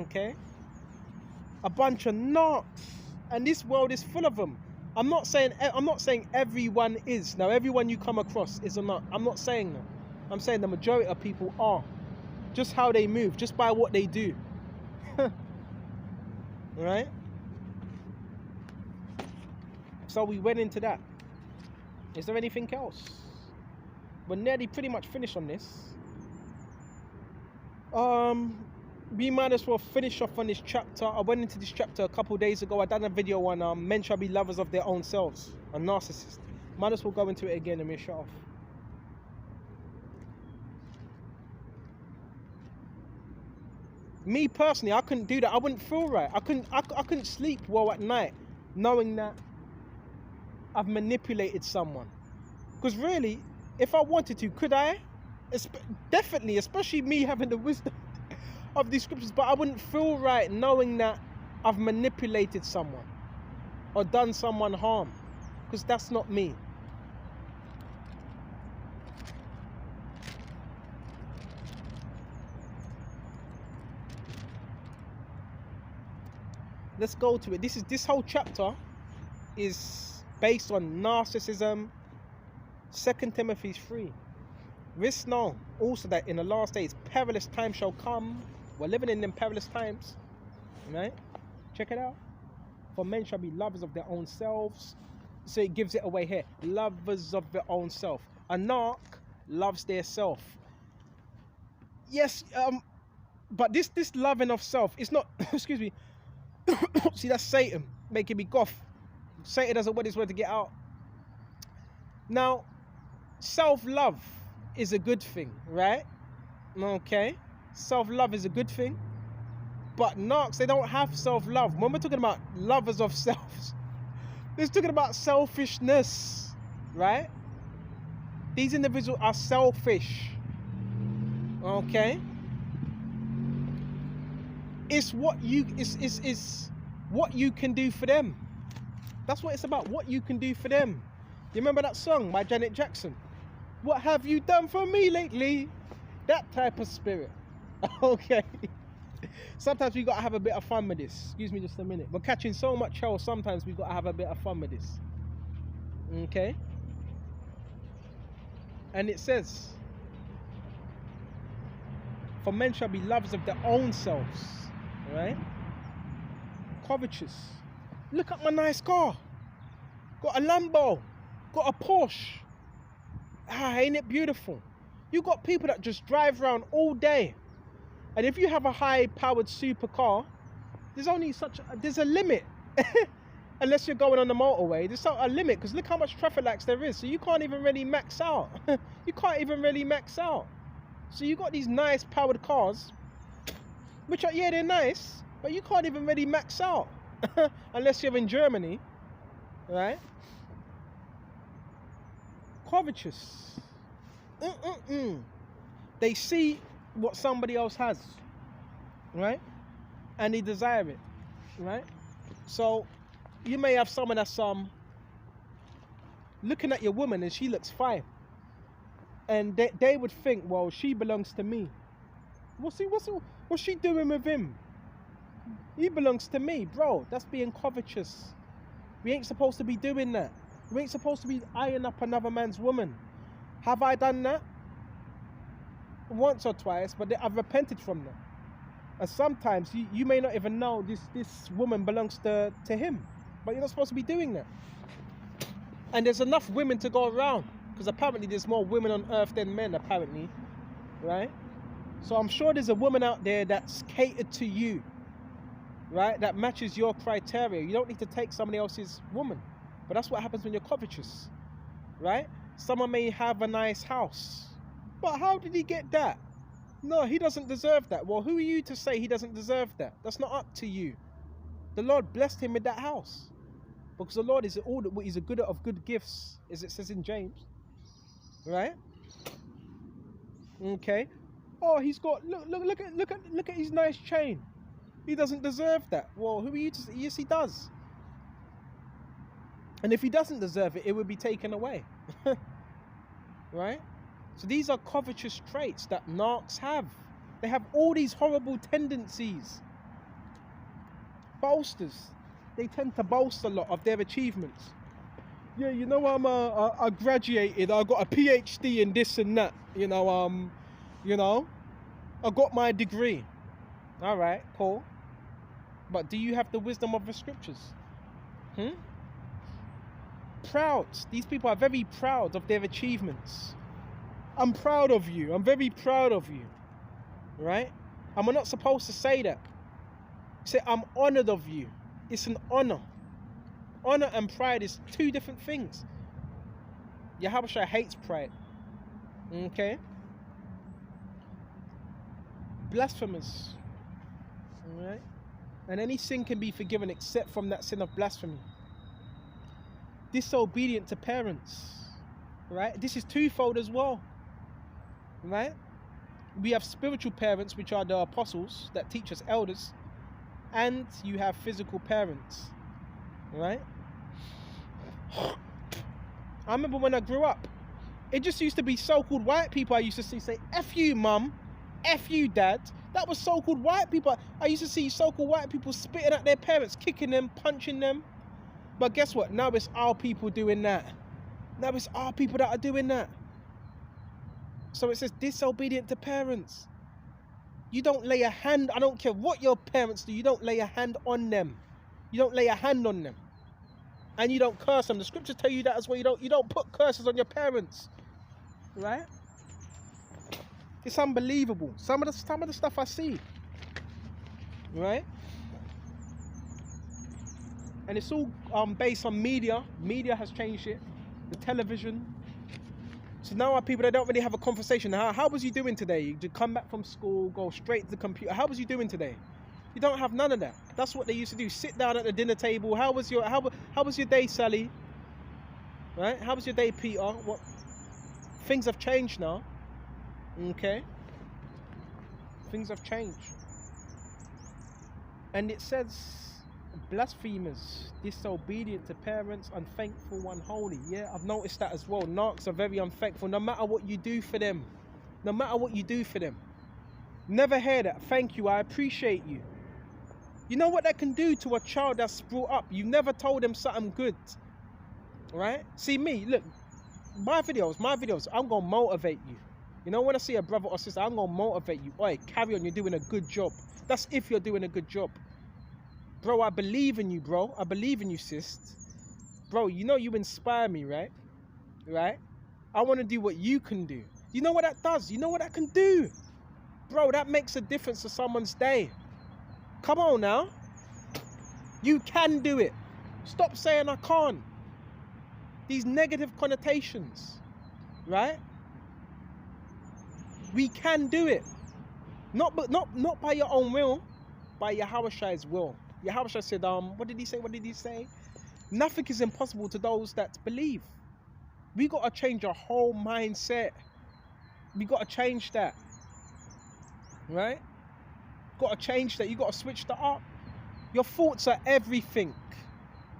okay? A bunch of narcs, and this world is full of them. I'm not saying everyone is. Now, everyone you come across is or not. I'm not saying that. I'm saying the majority of people are. Just how they move, just by what they do. Right? So we went into that. Is there anything else? We're nearly pretty much finished on this. We might as well finish off on this chapter. I went into this chapter a couple days ago. I done a video on men shall be lovers of their own selves, a narcissist. Might as well go into it again and we shut off. Me personally, I couldn't do that. I wouldn't feel right. I couldn't sleep well at night knowing that I've manipulated someone. Because really, if I wanted to, could I? Definitely, especially me having the wisdom of these scriptures, but I wouldn't feel right knowing that I've manipulated someone or done someone harm, because that's not me. Let's go to it. This whole chapter is based on narcissism. 2 Timothy 3. This know also that in the last days perilous times shall come. We're living in them perilous times, right? Check it out. For men shall be lovers of their own selves. So it gives it away here. Lovers of their own self. A narc loves their self. Yes, but this loving of self is not. Excuse me. See, that's Satan making me cough. Satan doesn't want his word to get out. Now, self-love is a good thing, right? Okay, self-love is a good thing, but narcs, they don't have self-love. When we're talking about lovers of selves, we're talking about selfishness, right? These individuals are selfish. Okay, it's what you what you can do for them. That's what it's about. What you can do for them. You remember that song by Janet Jackson? What have you done for me lately? That type of spirit. Okay. Sometimes we got to have a bit of fun with this. Excuse me just a minute. We're catching so much hell, sometimes we got to have a bit of fun with this. Okay. And it says, for men shall be lovers of their own selves. Right? Covetous. Look at my nice car. Got a Lambo. Got a Porsche. Ah, ain't it beautiful? You got people that just drive around all day. And if you have a high-powered supercar, there's a limit. Unless you're going on the motorway, there's a limit, because look how much traffic lights there is. So you can't even really max out. You can't even really max out. So you got these nice powered cars, which are, yeah, they're nice, but you can't even really max out. Unless you're in Germany, right? Covetous. They see what somebody else has, right? And they desire it, right? So you may have someone that's looking at your woman and she looks fine, and they would think, well, she belongs to me. What's she doing with him? He belongs to me, bro. That's being covetous. We ain't supposed to be doing that. We ain't supposed to be eyeing up another man's woman. Have I done that? Once or twice, but I've repented from that. And sometimes you may not even know this woman belongs to him, but you're not supposed to be doing that. And there's enough women to go around, because apparently there's more women on earth than men, apparently, right? So I'm sure there's a woman out there that's catered to you, right? That matches your criteria. You don't need to take somebody else's woman. But that's what happens when you're covetous, right? Someone may have a nice house, but how did he get that? No, he doesn't deserve that. Well, who are you to say he doesn't deserve that? That's not up to you. The Lord blessed him with that house, because the Lord is he's a good of good gifts, as it says in James, right? Okay. Oh, he's got look at his nice chain. He doesn't deserve that. Well, who are you to say? Yes, he does. And if he doesn't deserve it, it would be taken away. Right? So these are covetous traits that narcs have. They have all these horrible tendencies. Boasters. They tend to boast a lot of their achievements. yeah, you know, I graduated. I got a PhD in this and that. You know, I got my degree. All right, cool. But do you have the wisdom of the scriptures? Proud. These people are very proud of their achievements. I'm proud of you. I'm very proud of you. Right? And we're not supposed to say that. Say, I'm honored of you. It's an honor. Honor and pride is two different things. Yahushua hates pride. Okay? Blasphemous. Alright? And any sin can be forgiven except from that sin of blasphemy. Disobedient to parents. Right? This is twofold as well. Right? We have spiritual parents, which are the apostles that teach us, elders. And you have physical parents. Right? I remember when I grew up, it just used to be so-called white people I used to see say, F you, mum, F you, dad. That was so-called white people. I used to see so-called white people spitting at their parents, kicking them, punching them. But guess what? Now it's our people doing that. Now it's our people that are doing that. So it says disobedient to parents. You don't lay a hand, I don't care what your parents do, you don't lay a hand on them. You don't lay a hand on them. And you don't curse them. The scriptures tell you that as well. You don't put curses on your parents. Right? It's unbelievable. Some of the stuff I see. Right? And it's all based on media. Media has changed it. The television. So now our people, they don't really have a conversation. How was you doing today? You come back from school, go straight to the computer. How was you doing today? You don't have none of that. That's what they used to do. Sit down at the dinner table. How was your day, Sally? Right? How was your day, Peter? What? Things have changed now. Okay? Things have changed. And it says, blasphemers, disobedient to parents, unthankful, unholy. Yeah, I've noticed that as well. Narcs are very unthankful, no matter what you do for them. No matter what you do for them. Never hear that. Thank you, I appreciate you. You know what that can do to a child that's brought up? You never told them something good. Right? See me, look, my videos, I'm going to motivate you. You know, when I see a brother or sister, I'm going to motivate you. Oi, carry on, you're doing a good job. That's if you're doing a good job. Bro, I believe in you, bro. I believe in you, sis. Bro, you know you inspire me, right? Right? I want to do what you can do. You know what that does? You know what that can do? Bro, that makes a difference to someone's day. Come on now. You can do it. Stop saying I can't. These negative connotations, right? We can do it. Not by your own will, by Yahushua's will. Yahushua said, what did he say? Nothing is impossible to those that believe. We got to change our whole mindset. We got to change that. Right? Got to change that. You got to switch that up. Your thoughts are everything.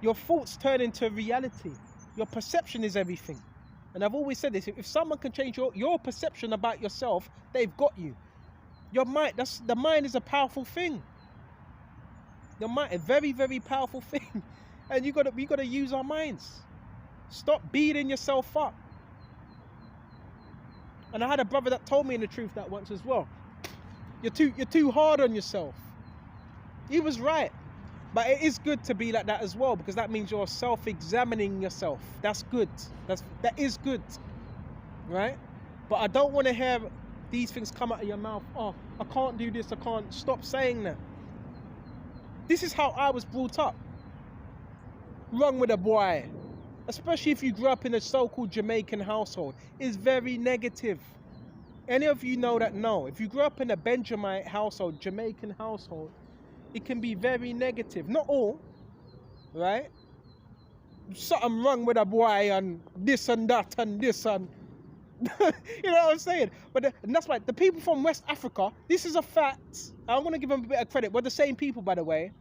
Your thoughts turn into reality. Your perception is everything. And I've always said this, if someone can change your perception about yourself, they've got you. Your mind, the mind is a powerful thing. Your mind, a very, very powerful thing. And we got to use our minds. Stop beating yourself up. And I had a brother that told me the truth that once as well. You're too hard on yourself. He was right. But it is good to be like that as well, because that means you're self-examining yourself. That's good. That is good. Right? But I don't want to hear these things come out of your mouth. Oh, I can't do this, I can't. Stop saying that. This is how I was brought up. Wrong with a boy. Especially if you grew up in a so-called Jamaican household. It's very negative. Any of you know that? No. If you grew up in a Benjamite household, Jamaican household, it can be very negative. Not all, right? Something wrong with a boy and this and that and this and... you know what I'm saying? And that's why the people from West Africa, this is a fact. I want to give them a bit of credit. We're the same people, by the way.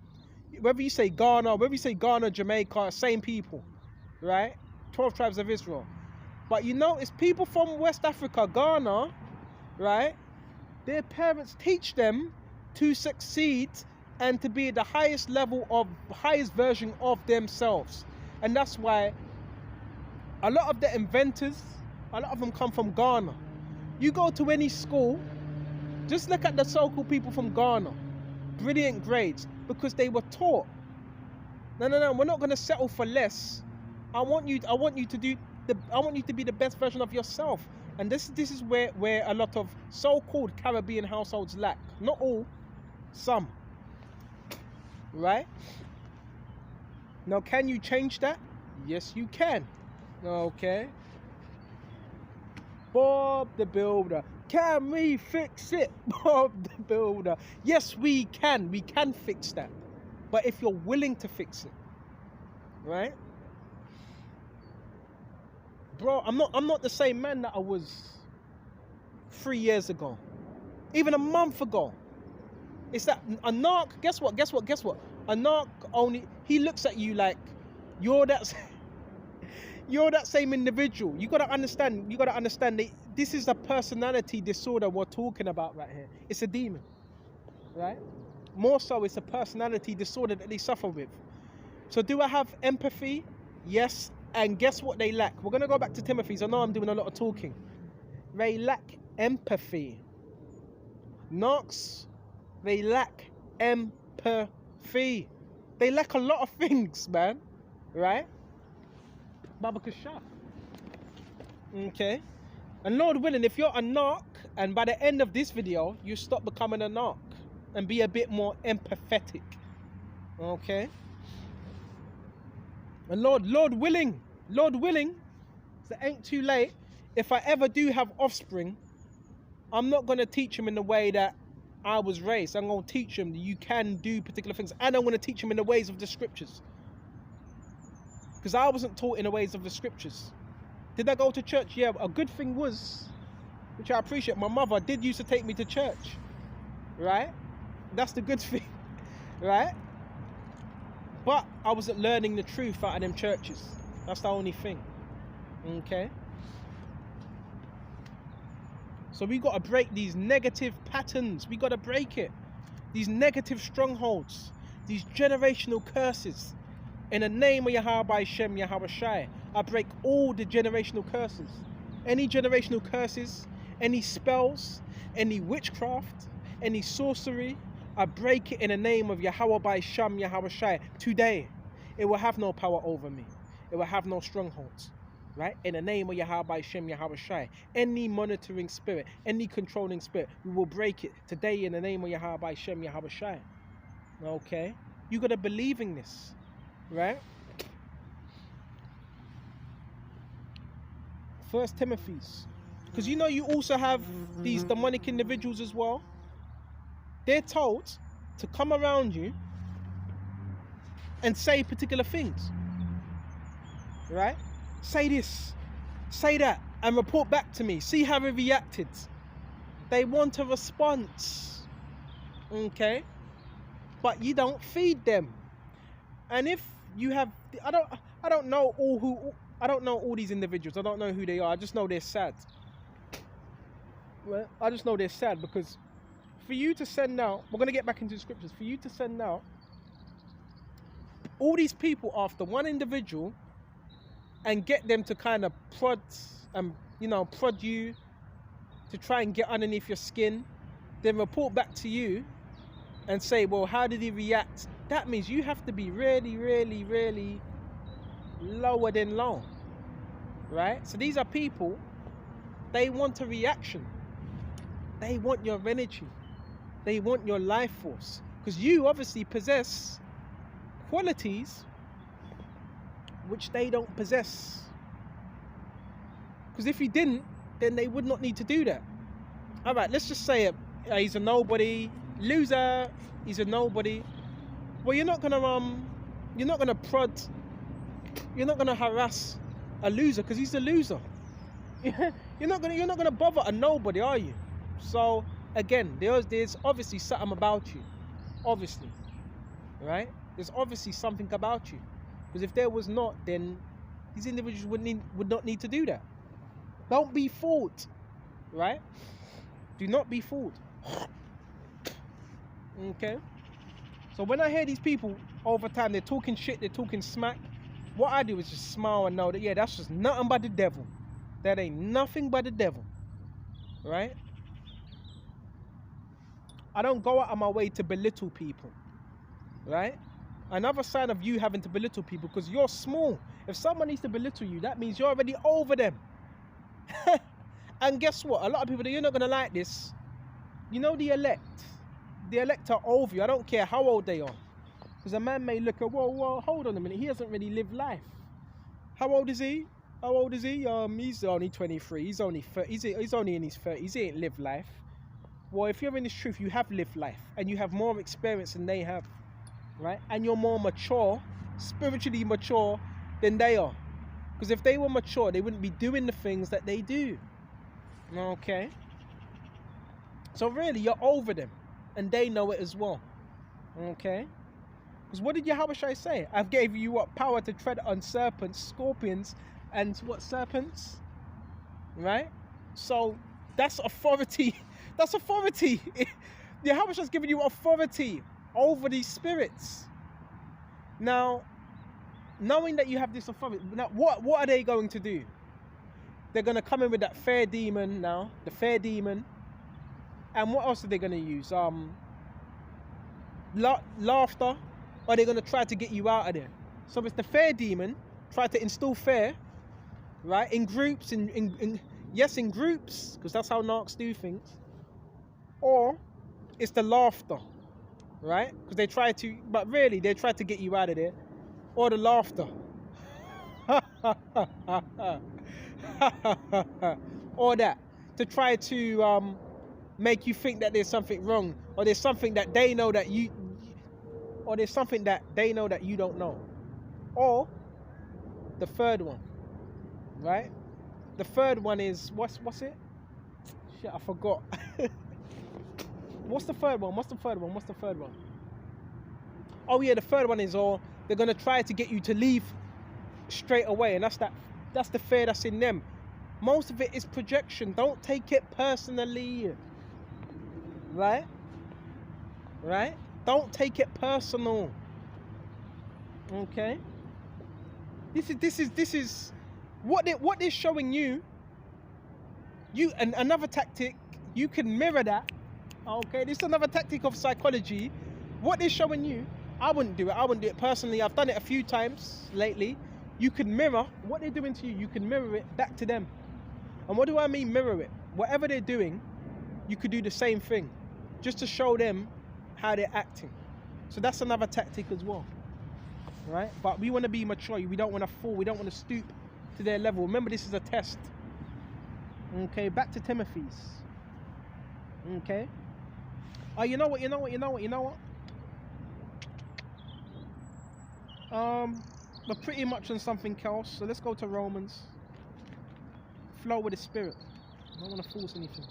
Whether you say Ghana, Jamaica, same people, right? 12 tribes of Israel. But you know, it's people from West Africa, Ghana, right? Their parents teach them to succeed and to be the highest level of, highest version of themselves. And that's why A lot of the inventors, a lot of them come from Ghana. You go to any school, just look at the so-called people from Ghana. Brilliant grades, because they were taught. No, we're not going to settle for less. I want you to be the best version of yourself. And this is where a lot of so-called Caribbean households lack. Not all, some. Right? Now, can you change that? Yes, you can. Okay. Bob the Builder. Can we fix it? Bob the Builder. Yes, we can. We can fix that. But if you're willing to fix it, right? Bro, I'm not the same man that I was 3 years ago. Even a month ago. It's that a narc, guess what? A narc only, he looks at you like you're that same individual. You gotta understand that this is a personality disorder we're talking about right here. It's a demon, right? More so, it's a personality disorder that they suffer with. So do I have empathy? Yes. And guess what they lack? We're going to go back to Timothy's. I know I'm doing a lot of talking. They lack empathy. Narcs, they lack empathy. They lack a lot of things, man. Right? Baba Kashaf. Okay. And Lord willing, if you're a narc, and by the end of this video, you stop becoming a narc and be a bit more empathetic. Okay? And Lord willing, so it ain't too late. If I ever do have offspring, I'm not going to teach them in the way that I was raised. I'm going to teach them that you can do particular things. And I'm going to teach them in the ways of the scriptures. Because I wasn't taught in the ways of the scriptures. Did I go to church? Yeah, a good thing was, which I appreciate, my mother did used to take me to church. Right? That's the good thing. Right? But I wasn't learning the truth out of them churches. That's the only thing. Okay? So we got to break these negative patterns. We got to break it. These negative strongholds. These generational curses. In the name of Yahweh Shem Yahweh Shai, I break all the generational curses. Any generational curses, any spells, any witchcraft, any sorcery, I break it in the name of Yahweh by Sham Yahweh Shai. Today, it will have no power over me. It will have no strongholds. Right? In the name of Yahweh by Shem Yahweh Shai. Any monitoring spirit, any controlling spirit, we will break it today in the name of Yahweh by Shem Yahweh Shai. Okay? You got to believe in this. Right? 1 Timothy's. Because you know you also have these demonic individuals as well. They're told to come around you and say particular things. Right? Say this, say that, and report back to me. See how they reacted. They want a response. Okay? But you don't feed them. And if you have, I don't know all these individuals. I don't know who they are. I just know they're sad. Well, I just know they're sad because for you to send out, we're going to get back into the scriptures, for you to send out all these people after one individual and get them to kind of prod you to try and get underneath your skin, then report back to you and say, well, how did he react? That means you have to be really, really, really lower than low, right? So these are people, they want a reaction. They want your energy. They want your life force. Because you obviously possess qualities which they don't possess. Because if you didn't, then they would not need to do that. All right, let's just say it. He's a nobody, loser. He's a nobody. Well, you're not gonna prod. You're not gonna harass a loser because he's a loser. You're not gonna bother a nobody, are you? So again, there's obviously something about you. Obviously, right? There's obviously something about you. Because if there was not, then these individuals would not need to do that. Don't be fooled, right? Do not be fooled. Okay? So when I hear these people over time, they're talking shit, they're talking smack, what I do is just smile and know that, yeah, that's just nothing but the devil. That ain't nothing but the devil, right? I don't go out of my way to belittle people, right? Another sign of you having to belittle people, because you're small. If someone needs to belittle you, that means you're already over them. And guess what? A lot of people, you're not going to like this. You know the elect are over you. I don't care how old they are. Because a man may look at, whoa, hold on a minute. He hasn't really lived life. How old is he? How old is he? He's only 23. He's only 30. He's only in his 30s. He ain't lived life. Well, if you're in this truth, you have lived life. And you have more experience than they have. Right? And you're more mature, spiritually mature than they are. Because if they were mature, they wouldn't be doing the things that they do. Okay? So really, you're over them. And they know it as well. Okay? Because what did Yahushua say? I've gave you what? Power to tread on serpents, scorpions, and what? Serpents? Right? So, that's authority. That's authority. Yahushua's giving you authority over these spirits. Now, knowing that you have this authority, now what are they going to do? They're going to come in with that fair demon now, the fair demon. And what else are they going to use? Laughter. Or they're going to try to get you out of there. So it's the fair demon, try to instill fear, right? In groups, yes, in groups, because that's how narcs do things. Or it's the laughter, right? Because they try to, but really, they try to get you out of there. Or the laughter. Or that, to try to make you think that there's something wrong, or there's something that they know that you, or there's something that they know that you don't know. Or the third one, right? The third one is, what's it? Shit, I forgot. What's the third one? Oh yeah, the third one is, or they're gonna try to get you to leave straight away, and that's the fear that's in them. Most of it is projection. Don't take it personally. Right? Don't take it personal. Okay? This is what they're showing you. And another tactic, you can mirror that. Okay, this is another tactic of psychology. What they're showing you, I wouldn't do it personally. I've done it a few times lately. You can mirror what they're doing to you, you can mirror it back to them. And what do I mean mirror it? Whatever they're doing, you could do the same thing, just to show them how they're acting. So that's another tactic as well, right? But we want to be mature. We don't want to fall. We don't want to stoop to their level. Remember, this is a test. Okay, back to Timothy's. Okay. Oh, you know what? We're pretty much on something else. So let's go to Romans. Flow with the Spirit. I don't want to force anything.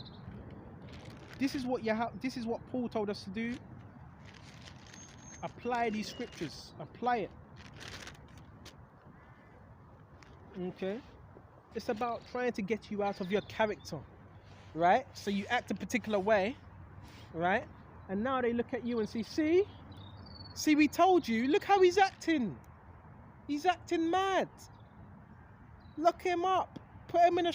This is what this is what Paul told us to do. Apply these scriptures. Apply it. Okay. It's about trying to get you out of your character, right? So you act a particular way, right? And now they look at you and see, we told you. Look how he's acting. He's acting mad. Look him up. Put him in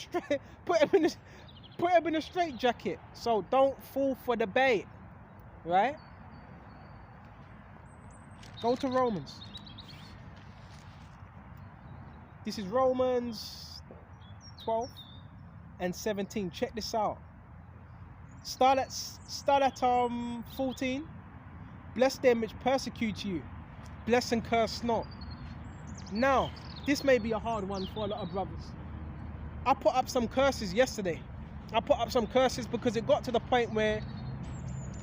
a straight jacket. So don't fall for the bait, right? Go to Romans. This is Romans 12 and 17. Check this out. Start at 14. Bless them which persecute you. Bless and curse not. Now, this may be a hard one for a lot of brothers. I put up some curses yesterday. I put up some curses because it got to the point where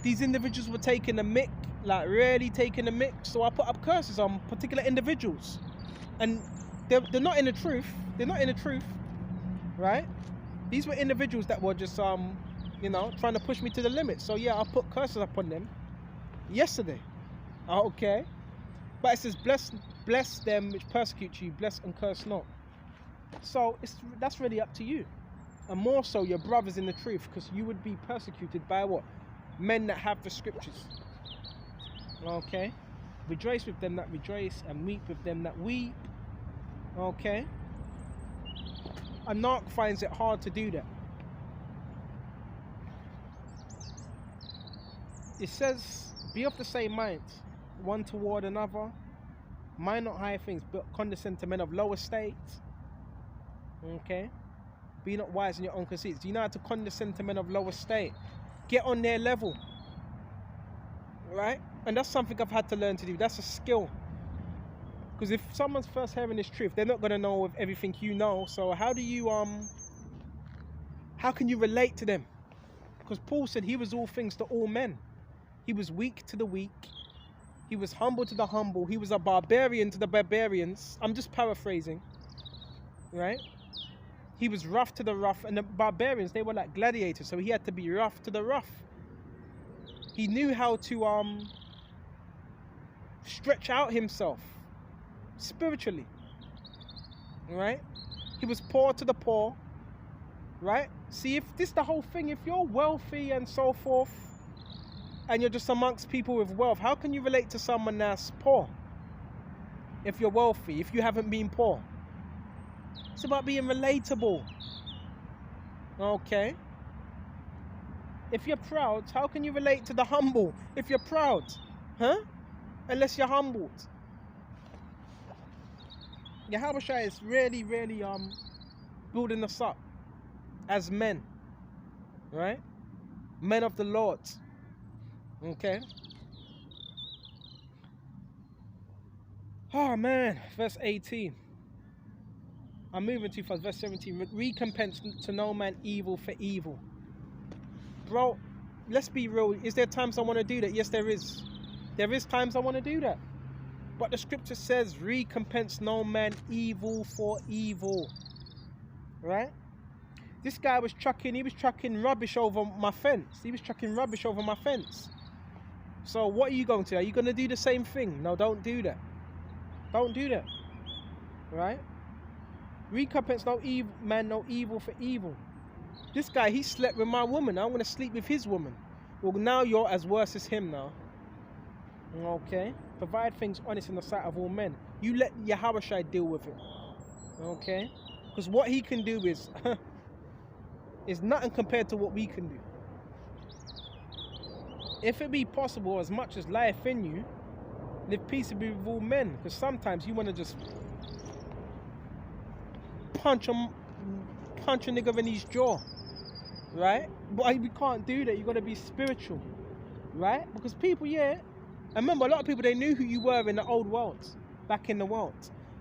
these individuals were taking the mick, like really taking the mick. So I put up curses on particular individuals. And they're not in the truth. They're not in the truth, right? These were individuals that were just, you know, trying to push me to the limit. So yeah, I put curses upon them yesterday. Okay. But it says, bless them which persecute you, bless and curse not. So that's really up to you. And more so your brothers in the truth, because you would be persecuted by what? Men that have the scriptures. Okay? Rejoice with them that rejoice, and weep with them that weep. Okay? A narc finds it hard to do that. It says, be of the same mind, one toward another. Mind not high things, but condescend to men of low estate. Okay? Be not wise in your own conceits. Do you know how to condescend to men of low estate? Get on their level. Right? And that's something I've had to learn to do. That's a skill. Because if someone's first hearing this truth, they're not going to know everything you know. So how do you, how can you relate to them? Because Paul said he was all things to all men. He was weak to the weak. He was humble to the humble. He was a barbarian to the barbarians. I'm just paraphrasing. Right? He was rough to the rough. And the barbarians, they were like gladiators. So he had to be rough to the rough. He knew how to stretch out himself spiritually. Right? He was poor to the poor. Right? See, if this is the whole thing, if you're wealthy and so forth, and you're just amongst people with wealth, how can you relate to someone that's poor? If you're wealthy, if you haven't been poor. It's about being relatable. Okay? If you're proud, how can you relate to the humble? If you're proud, huh? Unless you're humbled. Yahweh is really, really building us up as men. Right? Men of the Lord. Okay. Oh man, verse 18. I'm moving too fast. Verse 17. Recompense to no man evil for evil. Bro, let's be real. Is there times I want to do that? Yes, there is. There is times I want to do that. But the scripture says, recompense no man evil for evil. Right? This guy was chucking rubbish over my fence. He was chucking rubbish over my fence. So what are you going to do? Are you going to do the same thing? No, don't do that. Don't do that. Right? Recompense no evil, man, no evil for evil. This guy, he slept with my woman. I'm going to sleep with his woman. Well, now you're as worse as him now. Okay? Provide things honest in the sight of all men. You let Yahweh deal with it. Okay? Because what he can do is nothing compared to what we can do. If it be possible, as much as life in you, live peaceably with all men. Because sometimes you want to just punch a nigga in his jaw. Right? But we can't do that. You got to be spiritual. Right? Because people, yeah. I remember a lot of people, they knew who you were in the old world. Back in the world.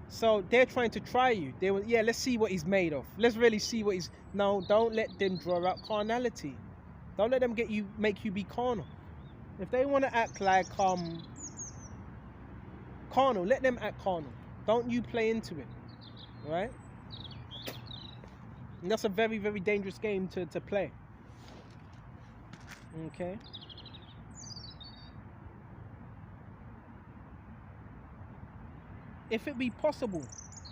So they're trying to try you. They were, yeah, let's see what he's made of. Let's really see what he's... No, don't let them draw out carnality. Don't let them make you be carnal. If they want to act like carnal, let them act carnal. Don't you play into it. Right? And that's a very, very dangerous game to play. Okay? If it be possible,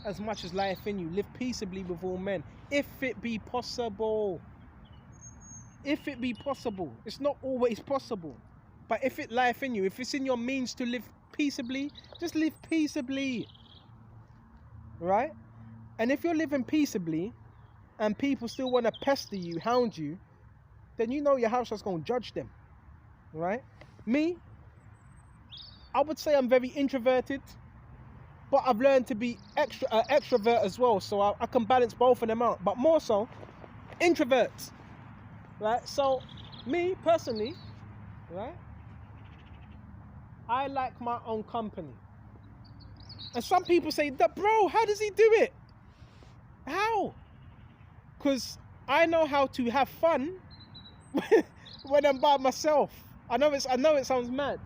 as much as life in you, live peaceably with all men. If it be possible. If it be possible. It's not always possible. But if it life in you, if it's in your means to live peaceably, just live peaceably. Right? And if you're living peaceably, and people still want to pester you, hound you, then you know your house is going to judge them. Right? Me, I would say I'm very introverted. But I've learned to be extrovert as well, so I can balance both of them out. But more so, introverts, right? So, me personally, right? I like my own company. And some people say, bro, how does he do it? How? Because I know how to have fun when I'm by myself. I know it sounds mad.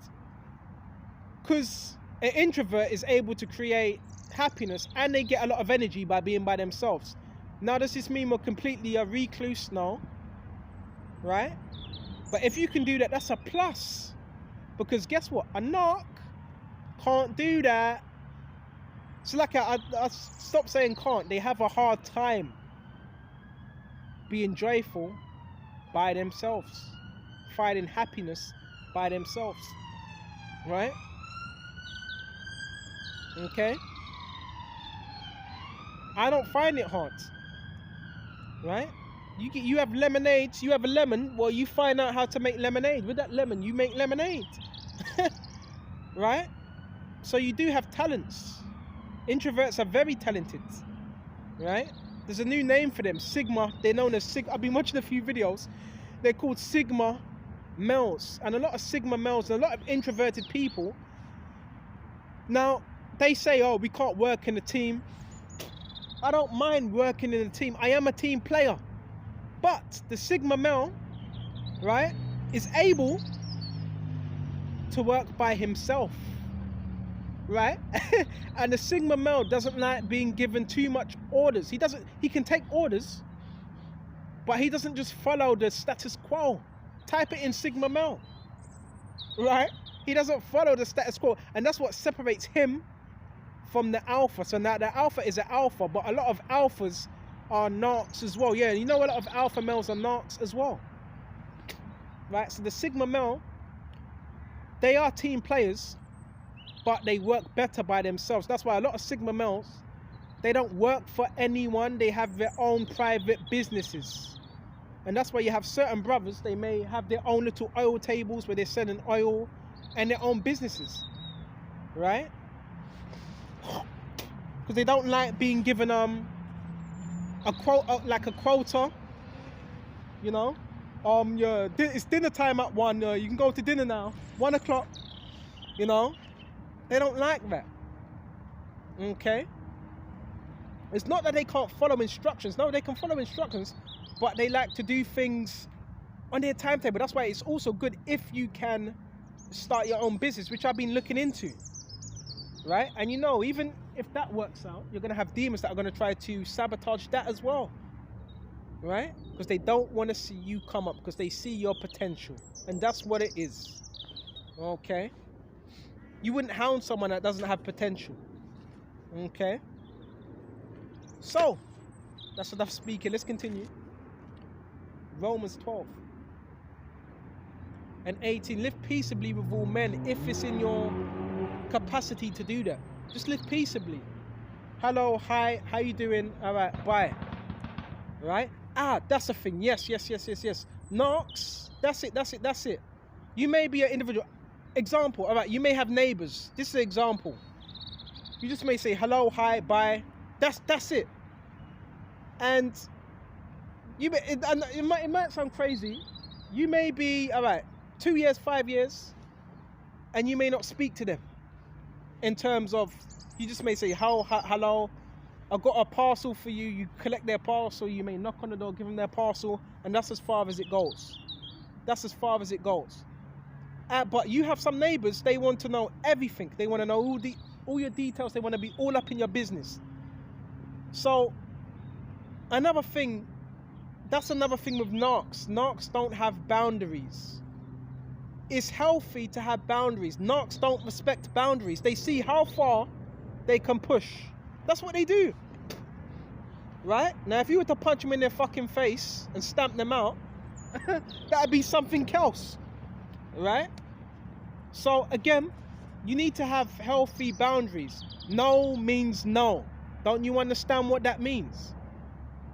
Because an introvert is able to create happiness and they get a lot of energy by being by themselves. Now, does this mean we're completely a recluse? No. Right? But if you can do that, that's a plus. Because guess what? A narc can't do that. So like I stop saying can't. They have a hard time being joyful by themselves. Finding happiness by themselves. Right? Okay? I don't find it hard, right? You have lemonades, you have a lemon, well, you find out how to make lemonade. With that lemon, you make lemonade, right? So you do have talents. Introverts are very talented, right? There's a new name for them, Sigma. They're known as Sigma. I've been watching a few videos. They're called Sigma males. And a lot of Sigma males and a lot of introverted people, now, they say, oh, we can't work in a team. I don't mind working in a team. I am a team player. But the Sigma male, right, is able to work by himself, right? And the Sigma male doesn't like being given too much orders. He can take orders, but he doesn't just follow the status quo. Type it in Sigma male, right? He doesn't follow the status quo. And that's what separates him from the alpha. So now the alpha is an alpha, but a lot of alphas are narcs as well. Yeah, you know, a lot of alpha males are narcs as well, right? So the Sigma male, they are team players, but they work better by themselves. That's why a lot of Sigma males, they don't work for anyone. They have their own private businesses. And that's why you have certain brothers, they may have their own little oil tables where they're selling oil and their own businesses, right? Because they don't like being given a quota, you know. It's dinner time at 1. You can go to dinner now, 1 o'clock. You know, they don't like that. Okay. It's not that they can't follow instructions. No, they can follow instructions, but they like to do things on their timetable. That's why it's also good if you can start your own business, which I've been looking into, right? And you know, even if that works out, you're going to have demons that are going to try to sabotage that as well, right? Because they don't want to see you come up, because they see your potential, and that's what it is. Okay, you wouldn't hound someone that doesn't have potential. Okay, so that's enough speaking. Let's continue. Romans 12 and 18. Live peaceably with all men, if it's in your capacity to do that. Just live peaceably. Hello, hi, how you doing? All right, bye. Right? That's the thing. Yes. Narcs. That's it. You may be an individual. Example. All right, you may have neighbors. This is an example. You just may say hello, hi, bye. That's it. And it might sound crazy. You may be, all right, 2 years, 5 years, and you may not speak to them. In terms of, you just may say, hello, I've got a parcel for you. You collect their parcel. You may knock on the door, give them their parcel, and that's as far as it goes. That's as far as it goes. But you have some neighbors, they want to know everything. They want to know all your details. They want to be all up in your business. So, another thing, that's another thing with narcs. Narcs don't have boundaries. It's healthy to have boundaries. Narcs don't respect boundaries. They see how far they can push. That's what they do. Right? Now, if you were to punch them in their fucking face and stamp them out, that'd be something else. Right? So, again, you need to have healthy boundaries. No means no. Don't you understand what that means?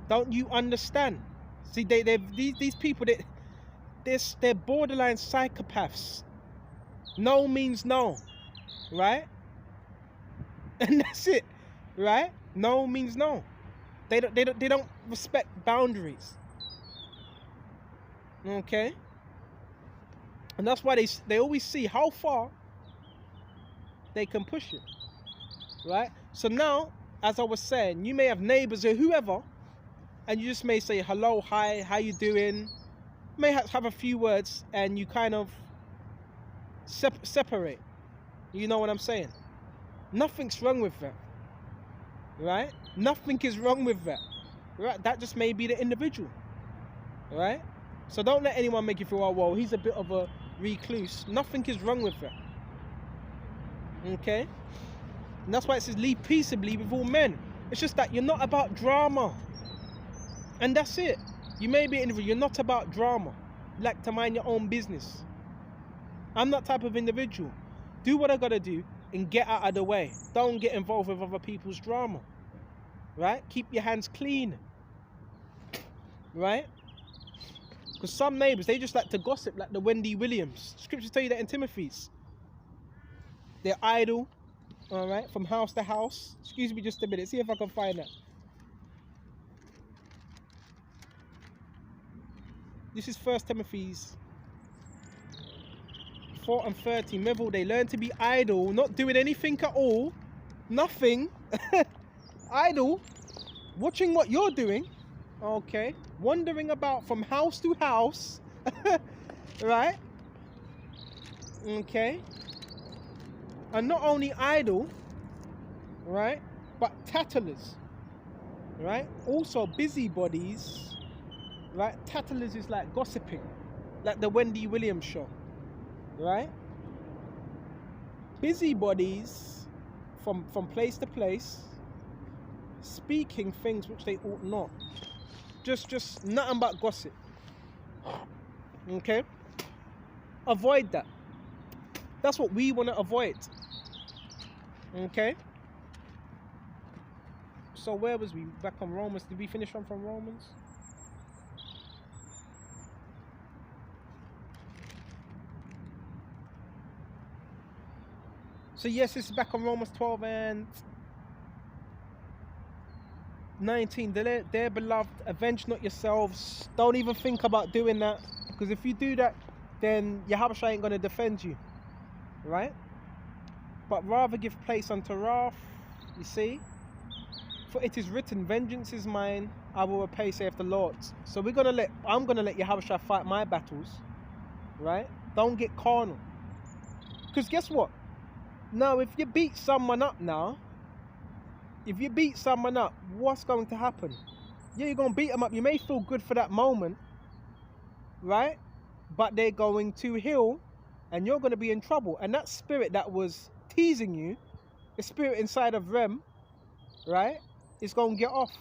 Don't you understand? See, these people, they're borderline psychopaths. No means no, right? And that's it, right? No means no. They don't respect boundaries. Okay? And that's why they always see how far they can push it, right? So now, as I was saying, you may have neighbors or whoever, and you just may say hello, hi, how you doing? May have a few words, and you kind of separate. You know what I'm saying? Nothing's wrong with that, right? Nothing is wrong with that, right? That just may be the individual, right? So don't let anyone make you feel, oh, well, he's a bit of a recluse. Nothing is wrong with that. Okay? And that's why it says live peaceably with all men. It's just that you're not about drama. And that's it. You may be an individual, you're not about drama. You like to mind your own business. I'm that type of individual. Do what I gotta do and get out of the way. Don't get involved with other people's drama. right? Keep your hands clean, right? Because some neighbors, they just like to gossip like the Wendy Williams. Scriptures tell you that in Timothy's. They're idle, all right, from house to house. Excuse me just a minute, see if I can find that. This is 1 Timothy's 4 and 13. Neville, they learn to be idle, not doing anything at all. Nothing. Idle. Watching what you're doing. Okay. Wandering about from house to house. Right? Okay. And not only idle, right, but tattlers. Right? Also busybodies. Right? Tattlers is like gossiping. Like the Wendy Williams show. Right? Busybodies from place to place, speaking things which they ought not. Just nothing but gossip. Okay? Avoid that. That's what we want to avoid. Okay? So where was we? Back on Romans. Did we finish on from Romans? So yes, this is back on Romans 12 and 19. Dear beloved, avenge not yourselves. Don't even think about doing that. Because if you do that, then Yahushua ain't going to defend you. Right? But rather give place unto wrath. You see? For it is written, vengeance is mine, I will repay, saith the Lord. So I'm going to let Yahushua fight my battles. Right? Don't get carnal. Because guess what? Now, if you beat someone up now, what's going to happen? Yeah, you're going to beat them up. You may feel good for that moment, right? But they're going to heal, and you're going to be in trouble. And that spirit that was teasing you, the spirit inside of Rem, right, is going to get off.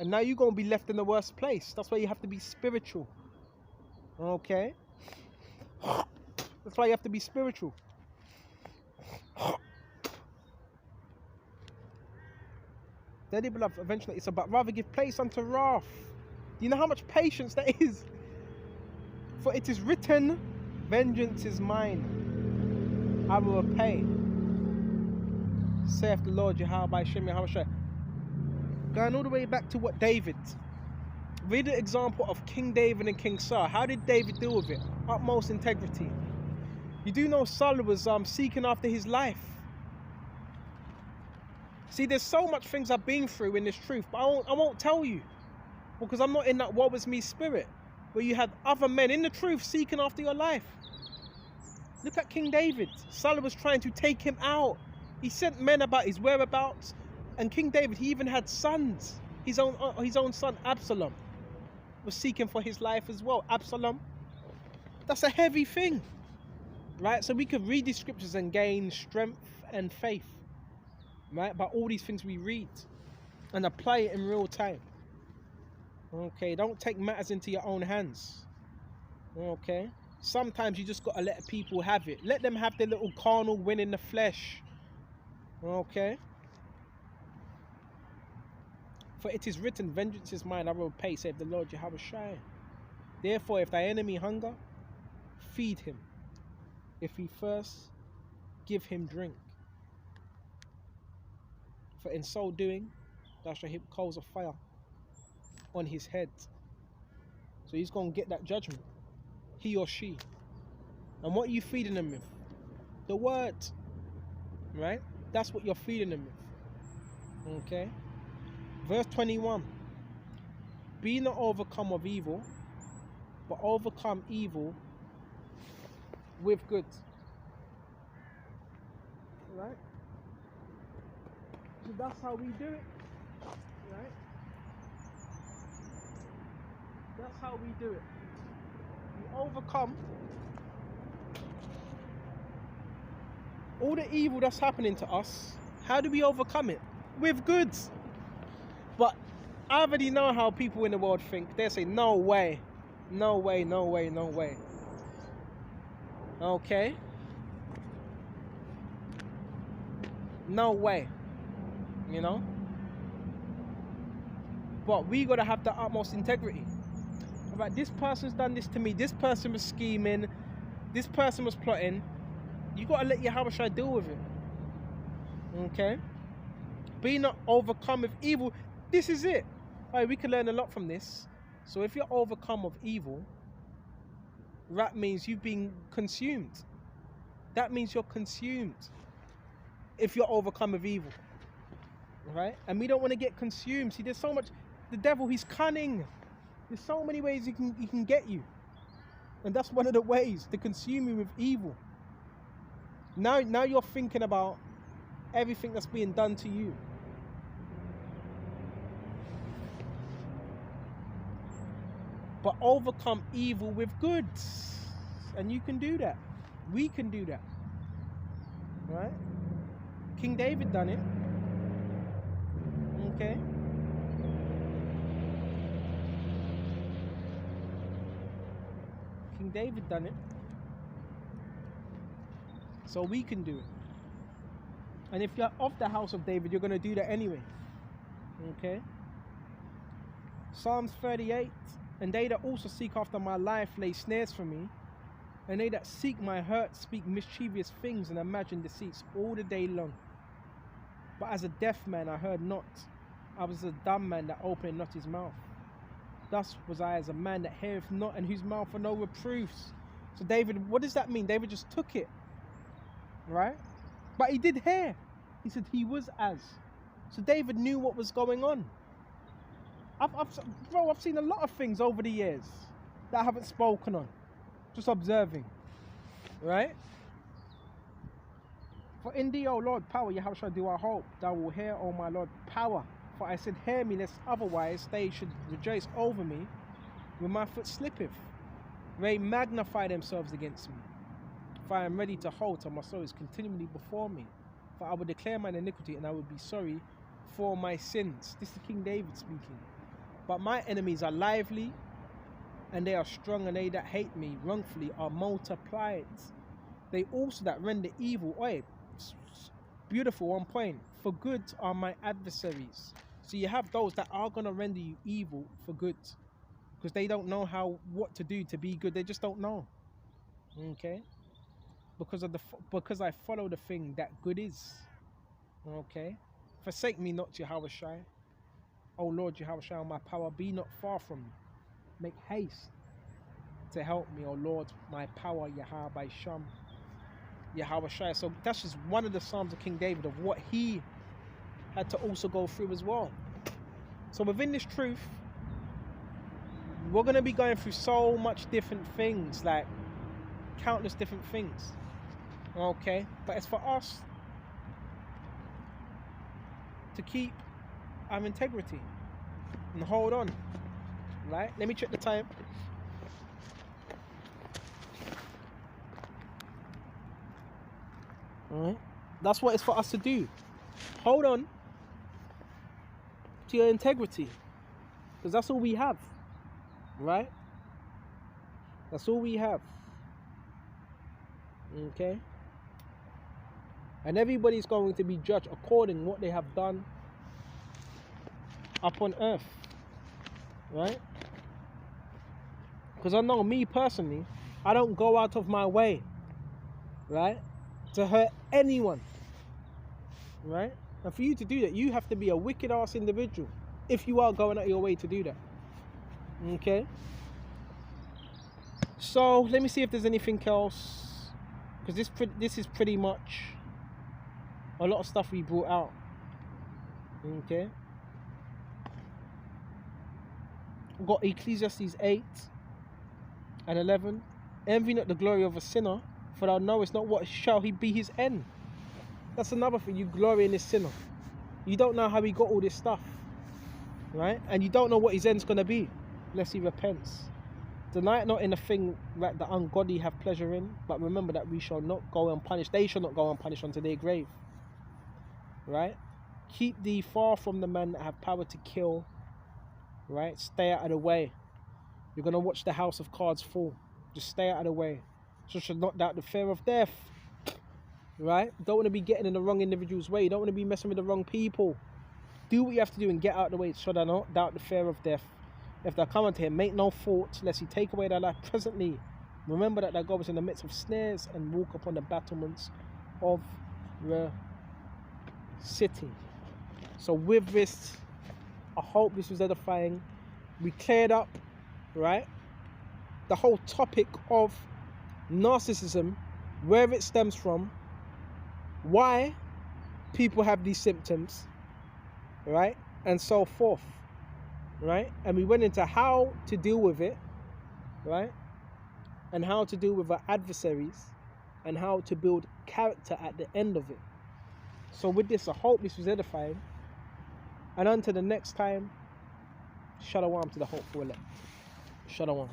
And now you're going to be left in the worst place. That's why you have to be spiritual. Okay? That's why you have to be spiritual. Dearly beloved, eventually it's about rather give place unto wrath. Do you know how much patience that is? For it is written, vengeance is mine, I will repay, saith the Lord Yahweh Shem Yahushua. Going all the way back to what David. Read the example of King David and King Saul. How did David deal with it? Utmost integrity. You do know Saul was seeking after his life. See, there's so much things I've been through in this truth, but I won't tell you. Because I'm not in that woe is me spirit, where you had other men in the truth seeking after your life. Look at King David. Saul was trying to take him out. He sent men about his whereabouts. And King David, he even had sons. His own son, Absalom, was seeking for his life as well. Absalom. That's a heavy thing. Right? So we could read these scriptures and gain strength and faith. Right? By all these things we read. And apply it in real time. Okay? Don't take matters into your own hands. Okay? Sometimes you just got to let people have it. Let them have their little carnal win in the flesh. Okay? For it is written, vengeance is mine, I will repay, saith the Lord Yahushua. Therefore, if thy enemy hunger, feed him. If he thirst, give him drink. For in so doing, thou shalt heap coals of fire on his head. So he's going to get that judgment. He or she. And what are you feeding them with? The word. Right? That's what you're feeding them with. Okay? Verse 21. Be not overcome of evil, but overcome evil with good. Right? So that's how we do it. Right? That's how we do it. We overcome all the evil that's happening to us. How do we overcome it? With goods. But I already know how people in the world think. They say, no way. No way, no way, no way. Okay? No way. You know? But we got to have the utmost integrity. Right, this person's done this to me, this person was scheming, this person was plotting. You got to let your Yahushua deal with it. Okay? Be not overcome with evil. This is it. Right, we can learn a lot from this. So if you're overcome of evil, that means you've been consumed. That means you're consumed. If you're overcome of evil. Right? And we don't want to get consumed. See, there's so much. The devil, he's cunning. There's so many ways he can get you. And that's one of the ways, to consume you with evil. Now you're thinking about everything that's being done to you. But overcome evil with good. And you can do that. We can do that. Right? King David done it. Okay? King David done it. So we can do it. And if you're of the house of David, you're going to do that anyway. Okay? Psalms 38. And they that also seek after my life lay snares for me. And they that seek my hurt speak mischievous things and imagine deceits all the day long. But as a deaf man I heard not. I was a dumb man that opened not his mouth. Thus was I as a man that heareth not, and whose mouth are no reproofs. So David, what does that mean? David just took it. Right? But he did hear. He said he was as. So David knew what was going on. I've seen a lot of things over the years that I haven't spoken on. Just observing. Right? For in thee, O Lord, power, Yahushua do I hope. Thou will hear, O my Lord, power. For I said, hear me, lest otherwise they should rejoice over me when my foot slippeth. They magnify themselves against me. For I am ready to halt, and my soul is continually before me. For I will declare mine iniquity, and I will be sorry for my sins. This is King David speaking. But my enemies are lively, and they are strong, and they that hate me wrongfully are multiplied. They also that render evil, beautiful, on point, for good are my adversaries. So you have those that are going to render you evil for good, because they don't know what to do to be good. They just don't know. Okay? Because I follow the thing that good is. Okay? Forsake me not, Yahushua. O Lord Yahushua, my power, be not far from me. Make haste to help me, O Lord, my power, Yahweh Sham, Yahushua. So that's just one of the Psalms of King David, of what he had to also go through as well. So within this truth, we're going to be going through so much different things, like countless different things. Okay? But it's for us to keep our integrity and hold on. Right? Let me check the time. Alright? That's what it's for us to do. Hold on to your integrity. Because that's all we have. Right? That's all we have. Okay? And everybody's going to be judged according to what they have done up on earth. Right? Because I know me personally, I don't go out of my way, right, to hurt anyone. Right? And for you to do that, you have to be a wicked ass individual if you are going out of your way to do that. Okay? So let me see if there's anything else, because this is pretty much a lot of stuff we brought out. Okay? We've got Ecclesiastes 8 and 11. Envy not the glory of a sinner, for thou knowest not what shall he be his end. That's another thing. You glory in this sinner. You don't know how he got all this stuff, right? And you don't know what his end's going to be unless he repents. Delight not in the thing that the ungodly have pleasure in, but remember that we shall not go unpunished. They shall not go unpunished unto their grave. Right? Keep thee far from the men that have power to kill. Right? Stay out of the way. You're going to watch the house of cards fall. Just stay out of the way. So should not doubt the fear of death. Right? Don't want to be getting in the wrong individual's way. Don't want to be messing with the wrong people. do what you have to do and get out of the way, so that not doubt the fear of death. If they come unto him, make no thought, lest he take away their life presently. Remember that their God was in the midst of snares, and walk upon the battlements of the city. So with this, I hope this was edifying. We cleared up, right, the whole topic of narcissism, where it stems from, why people have these symptoms, right, and so forth, right? And we went into how to deal with it, right, and how to deal with our adversaries, and how to build character at the end of it. So with this, I hope this was edifying. And until the next time, shalom to the hopeful elect. Shalom.